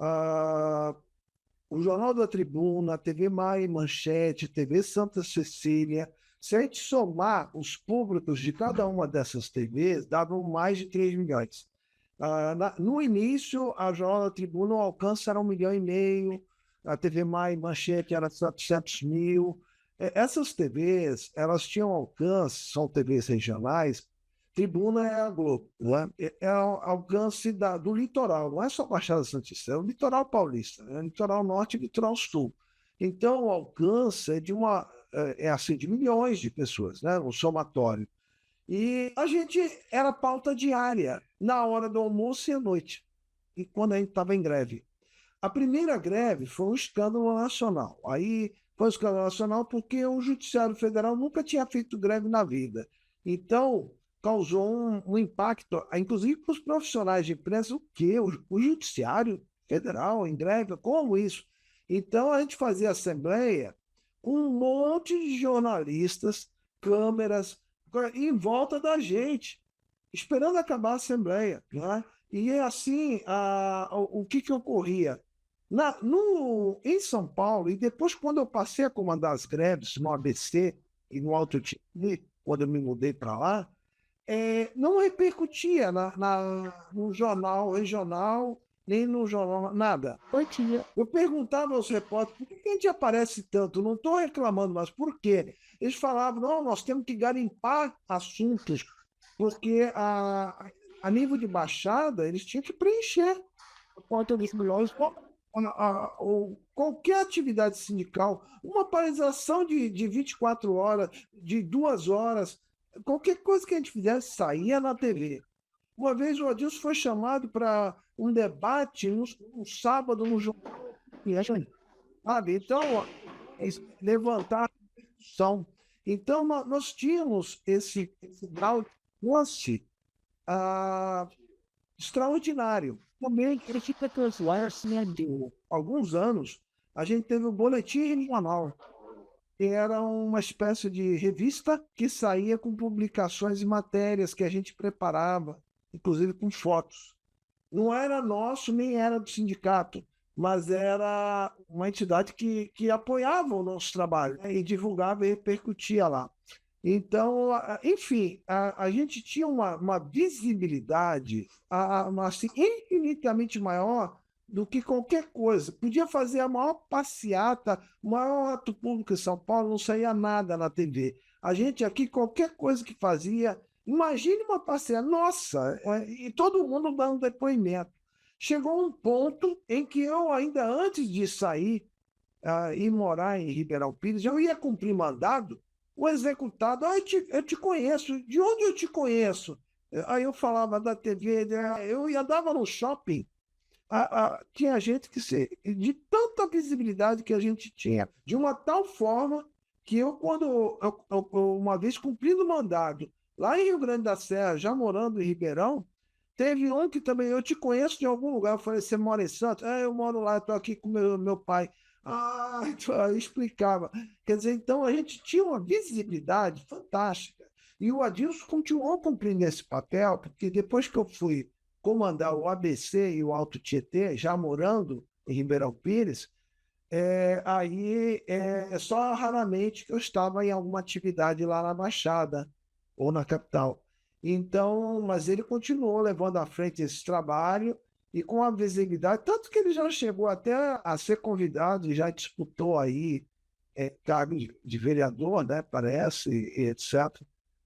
O Jornal da Tribuna, TV Mai Manchete, TV Santa Cecília, se a gente somar os públicos de cada uma dessas TVs, davam mais de 3 milhões. No início, a Jornal da Tribuna, o alcance era 1,5 milhão, a TV Mai Manchete era 700 mil. Essas TVs, elas tinham alcance, são TVs regionais. Tribuna é a Globo, né? É o alcance do litoral, não é só Baixada Santista, é o litoral paulista, é o litoral norte e o litoral sul. Então, o alcance é de milhões de pessoas, né? Um somatório. E a gente era pauta diária, na hora do almoço e à noite, e quando a gente estava em greve. A primeira greve foi um escândalo nacional. Aí foi um escândalo nacional porque o Judiciário Federal nunca tinha feito greve na vida. Então, causou um impacto, inclusive para os profissionais de imprensa, o quê? O Judiciário Federal em greve, como isso? Então, a gente fazia assembleia com um monte de jornalistas, câmeras, em volta da gente, esperando acabar a assembleia, né? E assim, o que ocorria? Em São Paulo, e depois quando eu passei a comandar as greves no ABC e no Alto Tietê, quando eu me mudei para lá, não repercutia no jornal regional, nem no jornal, nada. Eu perguntava aos repórteres, por que a gente aparece tanto? Não estou reclamando, mas por quê? Eles falavam, não, nós temos que garimpar assuntos, porque a nível de baixada, eles tinham que preencher qualquer atividade sindical, uma paralisação de 24 horas, de 2 horas, qualquer coisa que a gente fizesse saía na TV. Uma vez o Adilson foi chamado para um debate no sábado no jornal. Então, levantar a discussão. Então, nós tínhamos esse grau de nuance extraordinário. Também, alguns anos, a gente teve o Boletim Regional, que era uma espécie de revista que saía com publicações e matérias que a gente preparava, inclusive com fotos. Não era nosso, nem era do sindicato, mas era uma entidade que apoiava o nosso trabalho, né, e divulgava e repercutia lá. Então, enfim, a gente tinha uma visibilidade assim, infinitamente maior do que qualquer coisa. Podia fazer a maior passeata, o maior ato público em São Paulo, não saía nada na TV. A gente aqui, qualquer coisa que fazia, imagine uma passeata, nossa, e todo mundo dando depoimento. Chegou um ponto em que eu, ainda antes de sair e morar em Ribeirão Pires, eu ia cumprir mandado. O executado, eu te conheço, de onde eu te conheço? Aí eu falava da TV, eu andava no shopping, tinha gente de tanta visibilidade que a gente tinha, de uma tal forma que quando uma vez cumprindo o mandado, lá em Rio Grande da Serra, já morando em Ribeirão, teve um que também, eu te conheço de algum lugar, eu falei, você mora em Santos? Eu moro lá, estou aqui com meu pai. Eu explicava. Quer dizer, então a gente tinha uma visibilidade fantástica. E o Adilson continuou cumprindo esse papel, porque depois que eu fui comandar o ABC e o Alto Tietê, já morando em Ribeirão Pires, só raramente que eu estava em alguma atividade lá na Baixada ou na capital. Então, mas ele continuou levando à frente esse trabalho, e com a visibilidade, tanto que ele já chegou até a ser convidado e já disputou aí cargo de vereador, né, parece, e etc.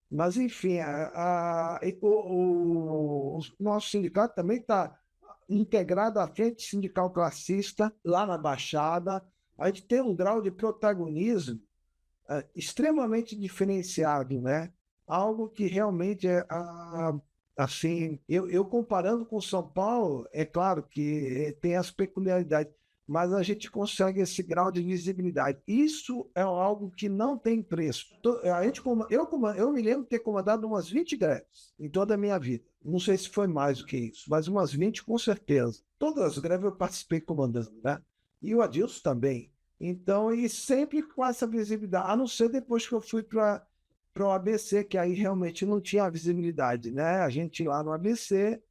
Mas, enfim, o nosso sindicato também está integrado à Frente Sindical Classista, lá na Baixada. A gente tem um grau de protagonismo extremamente diferenciado, né? Algo que realmente assim, eu comparando com São Paulo, é claro que tem as peculiaridades, mas a gente consegue esse grau de visibilidade. Isso é algo que não tem preço. Eu me lembro de ter comandado umas 20 greves em toda a minha vida. Não sei se foi mais do que isso, mas umas 20 com certeza. Todas as greves eu participei comandando, né? E o Adilson também. Então, e sempre com essa visibilidade, a não ser depois que eu fui para o ABC, que aí realmente não tinha visibilidade, né? A gente lá no ABC,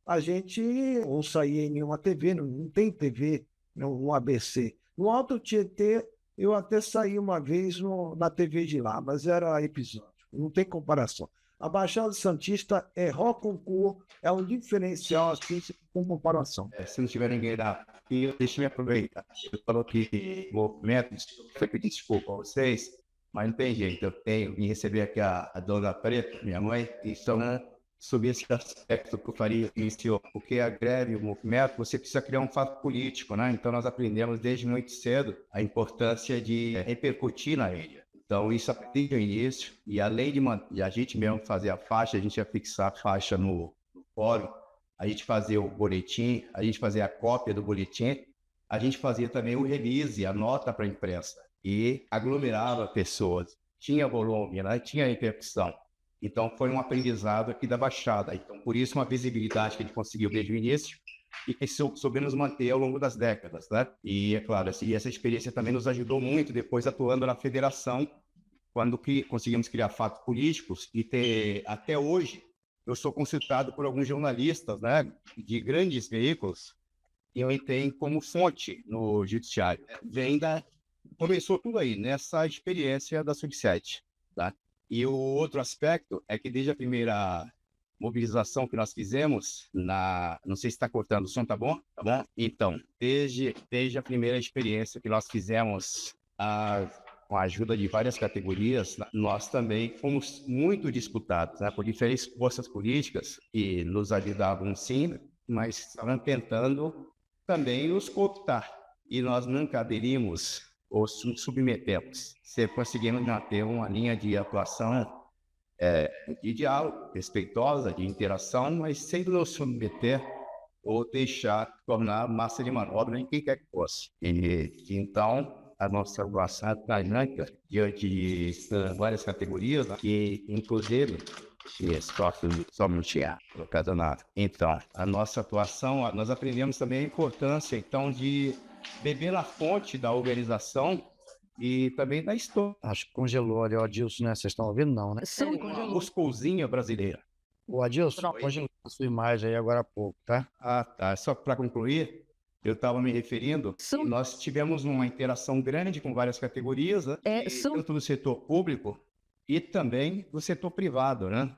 a gente não saía em nenhuma TV, não tem TV no ABC. No Alto Tietê, eu até saí uma vez na TV de lá, mas era episódio, não tem comparação. A Baixada Santista é rock-concurso, é um diferencial assim, com comparação. Se não tiver ninguém lá, deixa eu me aproveitar. Eu falou que movimento, foi pedir desculpa a vocês, mas não tem jeito. Eu tenho que receber aqui a dona Preta, minha mãe, e só sobre esse aspecto que eu faria iniciou. Porque a greve, o movimento, você precisa criar um fato político, né? Então nós aprendemos desde muito cedo a importância de repercutir na ilha. Então, isso desde o início, e além de a gente mesmo fazer a faixa, a gente ia fixar a faixa no fórum, a gente fazia o boletim, a gente fazia a cópia do boletim, a gente fazia também o release, a nota para a imprensa, e aglomerava pessoas, tinha volume, né? Tinha repercussão. Então, foi um aprendizado aqui da Baixada. Então, por isso, uma visibilidade que a gente conseguiu desde o início, e que soubemos manter ao longo das décadas, né? E, é claro, assim, essa experiência também nos ajudou muito depois atuando na federação, quando conseguimos criar fatos políticos e ter, até hoje, eu sou consultado por alguns jornalistas, né, de grandes veículos, e eu tenho como fonte no judiciário. Começou tudo aí, nessa experiência da Sub-7, tá? E o outro aspecto é que desde a primeira mobilização que nós fizemos, não sei se está cortando o som, tá bom? Tá bom? Então, desde a primeira experiência que nós fizemos com a ajuda de várias categorias, nós também fomos muito disputados, né, por diferentes forças políticas que nos ajudavam sim, mas estavam tentando também nos cooptar. E nós nunca aderimos ou nos submetemos. Sempre conseguimos manter uma linha de atuação de diálogo, respeitosa, de interação, mas sem nos submeter ou tornar massa de manobra em quem quer que fosse. Então, a nossa atuação está dinâmica diante de várias categorias, né, que, inclusive, só não tinha colocado nada. Então, a nossa atuação, nós aprendemos também a importância, então, de beber na fonte da organização e também da história. Acho que congelou ali o Adilson, né? Vocês estão ouvindo? Não, né? Sim, Uma Moscouzinha brasileira. O Adilson, congelou a sua imagem aí agora há pouco, tá? Ah, tá. Só para concluir, eu estava me referindo, nós tivemos uma interação grande com várias categorias, né? Tanto do setor público e também do setor privado, né?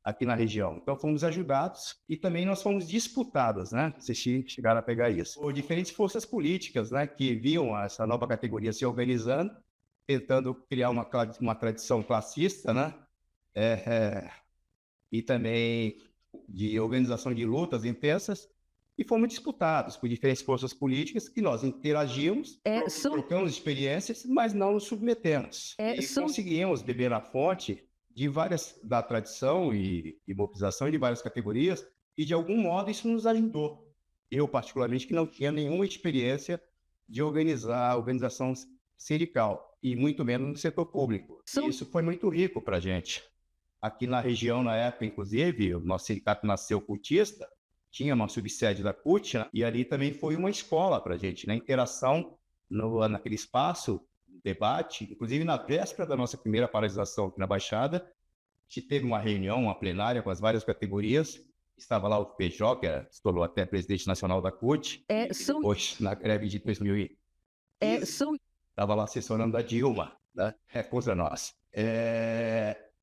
Aqui na região. Então, fomos ajudados e também nós fomos disputados, né? Vocês chegaram a pegar isso. Por diferentes forças políticas, né? Que viam essa nova categoria se organizando, tentando criar uma tradição classista, né? E também de organização de lutas intensas, e fomos disputados por diferentes forças políticas que nós interagimos, trocamos experiências, mas não nos submetemos. E conseguimos beber na fonte de da tradição e mobilização de várias categorias, e de algum modo isso nos ajudou. Eu, particularmente, que não tinha nenhuma experiência de organização sindical, e muito menos no setor público. Isso foi muito rico para a gente. Aqui na região, na época, inclusive, o nosso sindicato nasceu cultista, tinha uma subsede da CUT, né? E ali também foi uma escola para a gente, né? Interação naquele espaço, debate, inclusive na véspera da nossa primeira paralisação aqui na Baixada, a gente teve uma reunião, uma plenária com as várias categorias, estava lá o PJ, que estourou até presidente nacional da CUT, depois na greve de 2000, estava lá assessorando a Dilma, né? Contra nós.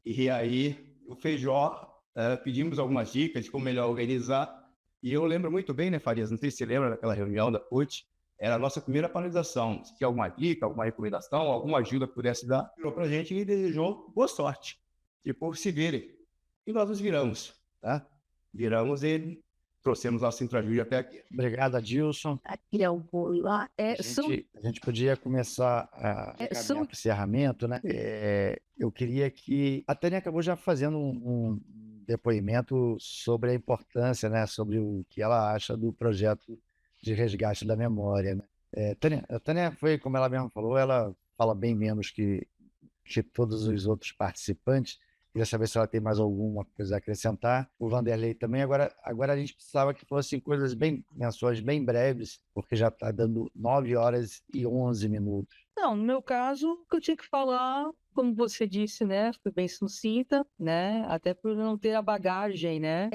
E aí, o Feijó, pedimos algumas dicas de como melhor organizar, e eu lembro muito bem, né, Farias, não sei se você lembra daquela reunião da CUT, era a nossa primeira paralisação. Se tinha alguma dica, alguma recomendação, alguma ajuda que pudesse dar, virou para a gente e desejou boa sorte. e por se virem. E nós nos viramos, tá? Viramos ele, trouxemos nosso Sintrajude até aqui. Obrigado, Adilson. Aqui é um pouco lá. A gente podia começar a caminhar para o encerramento, né? Eu queria que... A Tânia acabou já fazendo um depoimento sobre a importância, né? Sobre o que ela acha do projeto de resgate da memória, né? A Tânia foi, como ela mesma falou, ela fala bem menos que todos os outros participantes. Queria saber se ela tem mais alguma coisa a acrescentar. O Vanderlei também. Agora a gente precisava que fossem coisas menções bem breves, porque já está dando 9 horas e 11 minutos. Não, no meu caso, o que eu tinha que falar, como você disse, né, foi bem sucinta, né, até por não ter a bagagem, né,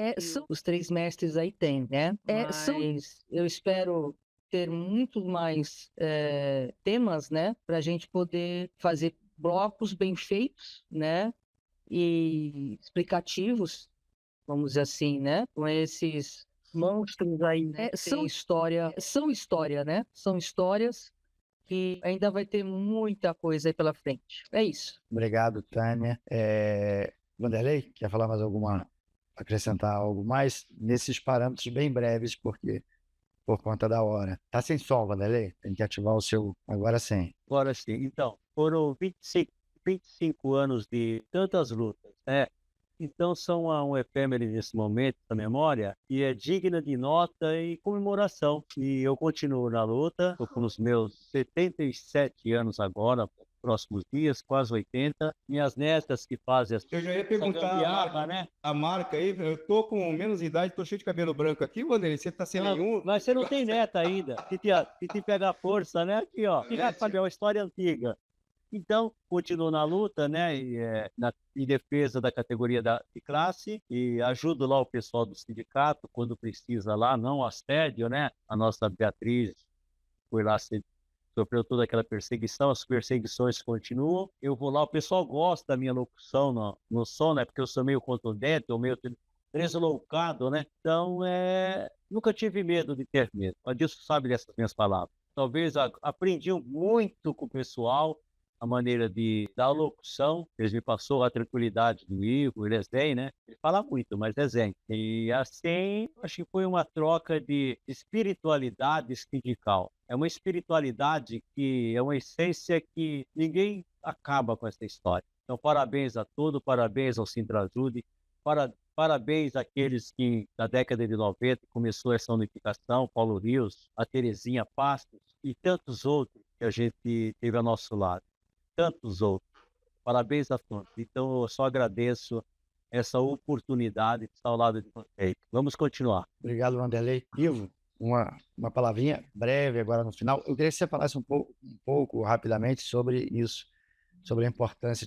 os 3 mestres aí têm, né, mas eu espero ter muito mais temas, né, para a gente poder fazer blocos bem feitos, né, e explicativos, vamos dizer assim, né, com esses monstros aí, né, são história, né, são histórias que ainda vai ter muita coisa aí pela frente. É isso. Obrigado, Tânia. Vanderlei, quer falar mais acrescentar algo mais? Nesses parâmetros bem breves, porque por conta da hora. Tá sem som, Vanderlei? Tem que ativar o seu... Agora sim. Agora sim. Então, foram 25 anos de tantas lutas, né? Então, são um efêmero nesse momento da memória e é digna de nota e comemoração. E eu continuo na luta, estou com os meus 77 anos agora, próximos dias, quase 80. Minhas netas que fazem essa Eu já ia perguntar gambiarra, né? a marca aí. Eu tô com menos idade, tô cheio de cabelo branco aqui, Vanderlei. Você tá sem nenhum? Mas você não tem neta ainda. Se te pegar força, né? Aqui, ó. Sabe, é uma história antiga. Então, continuo na luta, né, em defesa da categoria de classe e ajudo lá o pessoal do sindicato quando precisa lá, não assédio, né? A nossa Beatriz foi lá, sofreu toda aquela perseguição, as perseguições continuam. Eu vou lá, o pessoal gosta da minha locução no som, né? Porque eu sou meio contundente, eu meio deslocado, né? Então, nunca tive medo de ter medo. O Adilson sabe dessas minhas palavras. Talvez aprendi muito com o pessoal, a maneira da locução, eles me passou a tranquilidade do Igor, ele é zen, né? Ele fala muito, mas é zen. E assim, acho que foi uma troca de espiritualidade sindical. É uma espiritualidade que é uma essência que ninguém acaba com essa história. Então, parabéns a todos, parabéns ao Sintrajude, parabéns àqueles que, na década de 90, começou essa unificação, Paulo Rios, a Terezinha Pastos e tantos outros que a gente teve ao nosso lado. Tantos outros. Parabéns a todos. Então, eu só agradeço essa oportunidade de estar ao lado de vocês. Vamos continuar. Obrigado, Vanderlei. Ivo, uma palavrinha breve agora no final. Eu queria que você falasse um pouco rapidamente sobre isso, sobre a importância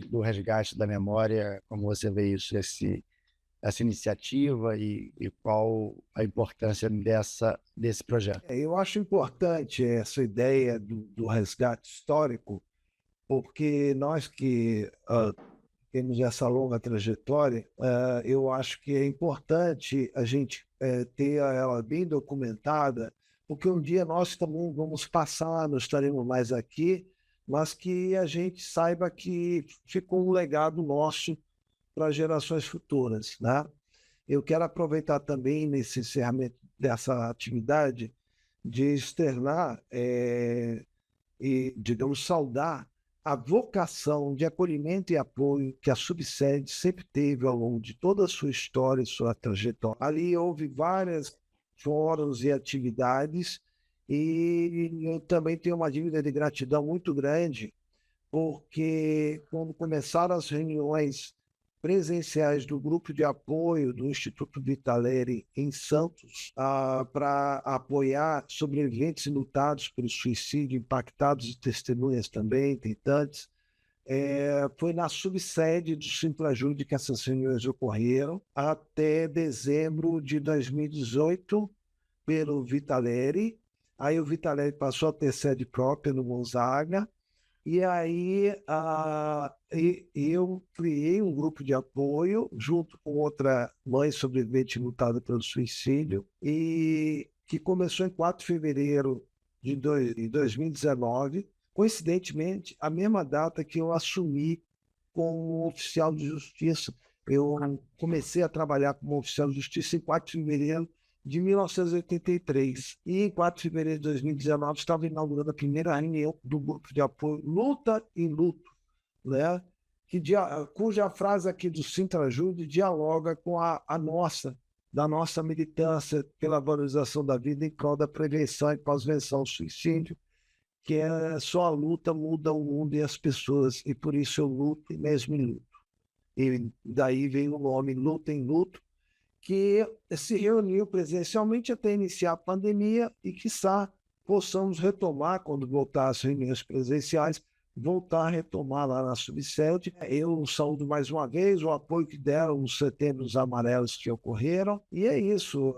do resgate da memória, como você vê isso, essa iniciativa e qual a importância desse projeto. Eu acho importante essa ideia do resgate histórico, porque nós que temos essa longa trajetória, eu acho que é importante a gente ter ela bem documentada, porque um dia nós também vamos passar, não estaremos mais aqui, mas que a gente saiba que ficou um legado nosso para as gerações futuras, né? Eu quero aproveitar também, nesse encerramento dessa atividade, de externar e, digamos, saudar a vocação de acolhimento e apoio que a subsede sempre teve ao longo de toda a sua história e sua trajetória. Ali houve vários fóruns e atividades e eu também tenho uma dívida de gratidão muito grande, porque quando começaram as reuniões presenciais do grupo de apoio do Instituto Vitaleri em Santos para apoiar sobreviventes e lutados pelo suicídio, impactados e testemunhas também, tentantes. Foi na subsede do Sintrajude que essas reuniões ocorreram até dezembro de 2018 pelo Vitaleri. Aí o Vitaleri passou a ter sede própria no Gonzaga. E aí eu criei um grupo de apoio junto com outra mãe sobrevivente lutada pelo suicídio e que começou em 4 de fevereiro de 2019, coincidentemente a mesma data que eu assumi como oficial de justiça. Eu comecei a trabalhar como oficial de justiça em 4 de fevereiro de 1983. E em 4 de fevereiro de 2019 estava inaugurando a primeira reunião do grupo de apoio Luta e Luto, né? Cuja frase aqui do Sintrajude dialoga com a nossa, da nossa militância pela valorização da vida em prol da prevenção e pós-venção do suicídio, que é só a luta muda o mundo e as pessoas, e por isso eu luto e mesmo em luto. E daí vem o nome Luta em Luto, que se reuniu presencialmente até iniciar a pandemia e, quiçá, possamos retomar, quando voltar às reuniões presenciais, voltar a retomar lá na subsede. Eu saúdo mais uma vez o apoio que deram nos setembros amarelos que ocorreram. E é isso.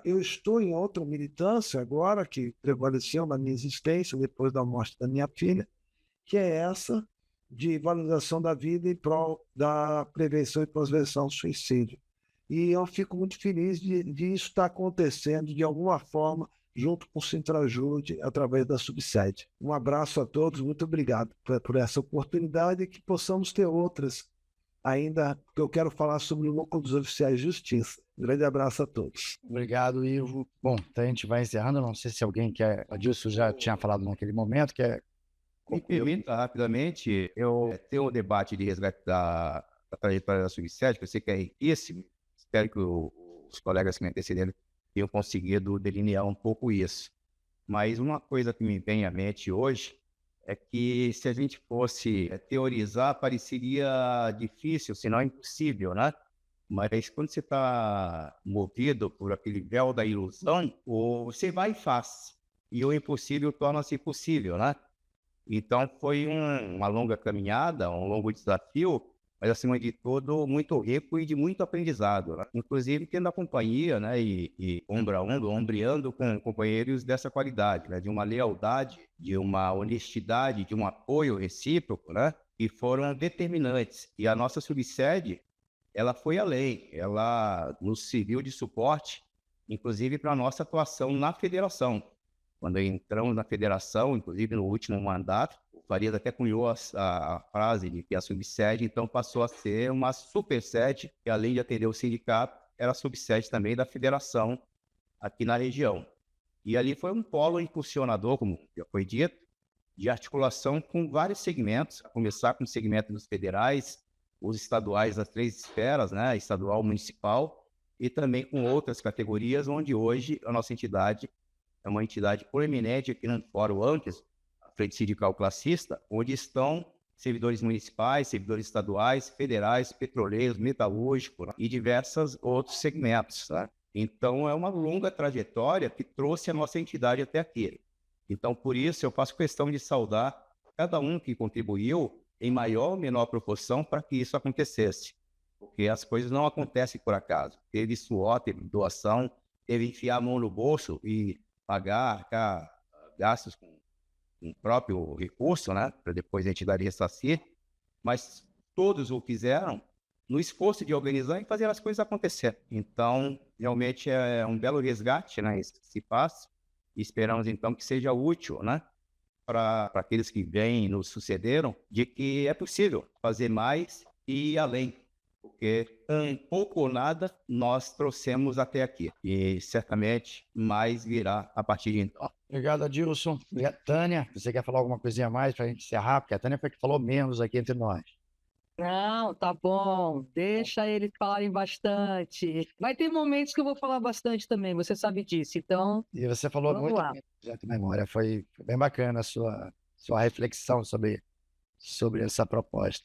Eu estou em outra militância agora, que prevaleceu na minha existência depois da morte da minha filha, que é essa de valorização da vida em prol da prevenção e pós-venção do suicídio. E eu fico muito feliz de isso estar acontecendo de alguma forma junto com o Sintrajude, através da subsede. Um abraço a todos, muito obrigado por essa oportunidade e que possamos ter outras ainda, porque eu quero falar sobre o núcleo dos oficiais de justiça. Um grande abraço a todos. Obrigado, Ivo. Bom, então a gente vai encerrando. Não sei se alguém quer. O Adilson já tinha falado naquele momento, quer Me concluir. permita rapidamente, eu tenho um debate de resgate da trajetória da subsede, que eu sei que é riquíssimo. Espero que os colegas que me antecederam tenham conseguido delinear um pouco isso. Mas uma coisa que me vem à mente hoje é que se a gente fosse teorizar, pareceria difícil, se não impossível, né? Mas quando você está movido por aquele véu da ilusão, você vai e faz. E o impossível torna-se possível, né? Então foi uma longa caminhada, um longo desafio, mas acima de tudo muito rico e de muito aprendizado, né? Inclusive tendo a companhia, né, e ombro a ombro, ombreando com companheiros dessa qualidade, né, de uma lealdade, de uma honestidade, de um apoio recíproco, né, que foram determinantes. E a nossa subsede, ela foi além, ela nos serviu de suporte, inclusive para a nossa atuação na federação. Quando entramos na federação, inclusive no último mandato, o Farias até cunhou a frase de que a subsede, então, passou a ser uma supersede, que além de atender o sindicato, era subsede também da federação aqui na região. E ali foi um polo impulsionador, como já foi dito, de articulação com vários segmentos, a começar com o segmento dos federais, os estaduais das 3 esferas, né, estadual, municipal, e também com outras categorias, onde hoje a nossa entidade é uma entidade proeminente aqui no Fórum Antes, a Frente Sindical Classista, onde estão servidores municipais, servidores estaduais, federais, petroleiros, metalúrgicos, né, e diversos outros segmentos, tá? Então, é uma longa trajetória que trouxe a nossa entidade até aqui. Então, por isso, eu faço questão de saudar cada um que contribuiu em maior ou menor proporção para que isso acontecesse. Porque as coisas não acontecem por acaso. Teve suor, teve doação, teve enfiar a mão no bolso e pagar gastos com o próprio recurso, né, para depois a entidade ressarcir, mas todos o fizeram no esforço de organizar e fazer as coisas acontecer. Então, realmente é um belo resgate, né, isso que se faz, e esperamos então que seja útil, né, para aqueles que vêm e nos sucederam, de que é possível fazer mais e ir além. Porque pouco ou nada nós trouxemos até aqui. E certamente mais virá a partir de então. Obrigado, Adilson. Obrigado, Tânia. Você quer falar alguma coisinha a mais para a gente encerrar? Porque a Tânia foi que falou menos aqui entre nós. Não, tá bom. Deixa eles falarem bastante. Vai ter momentos que eu vou falar bastante também, você sabe disso. Então, E você falou vamos muito lá. bem do projeto Memória. Foi bem bacana a sua reflexão sobre essa proposta.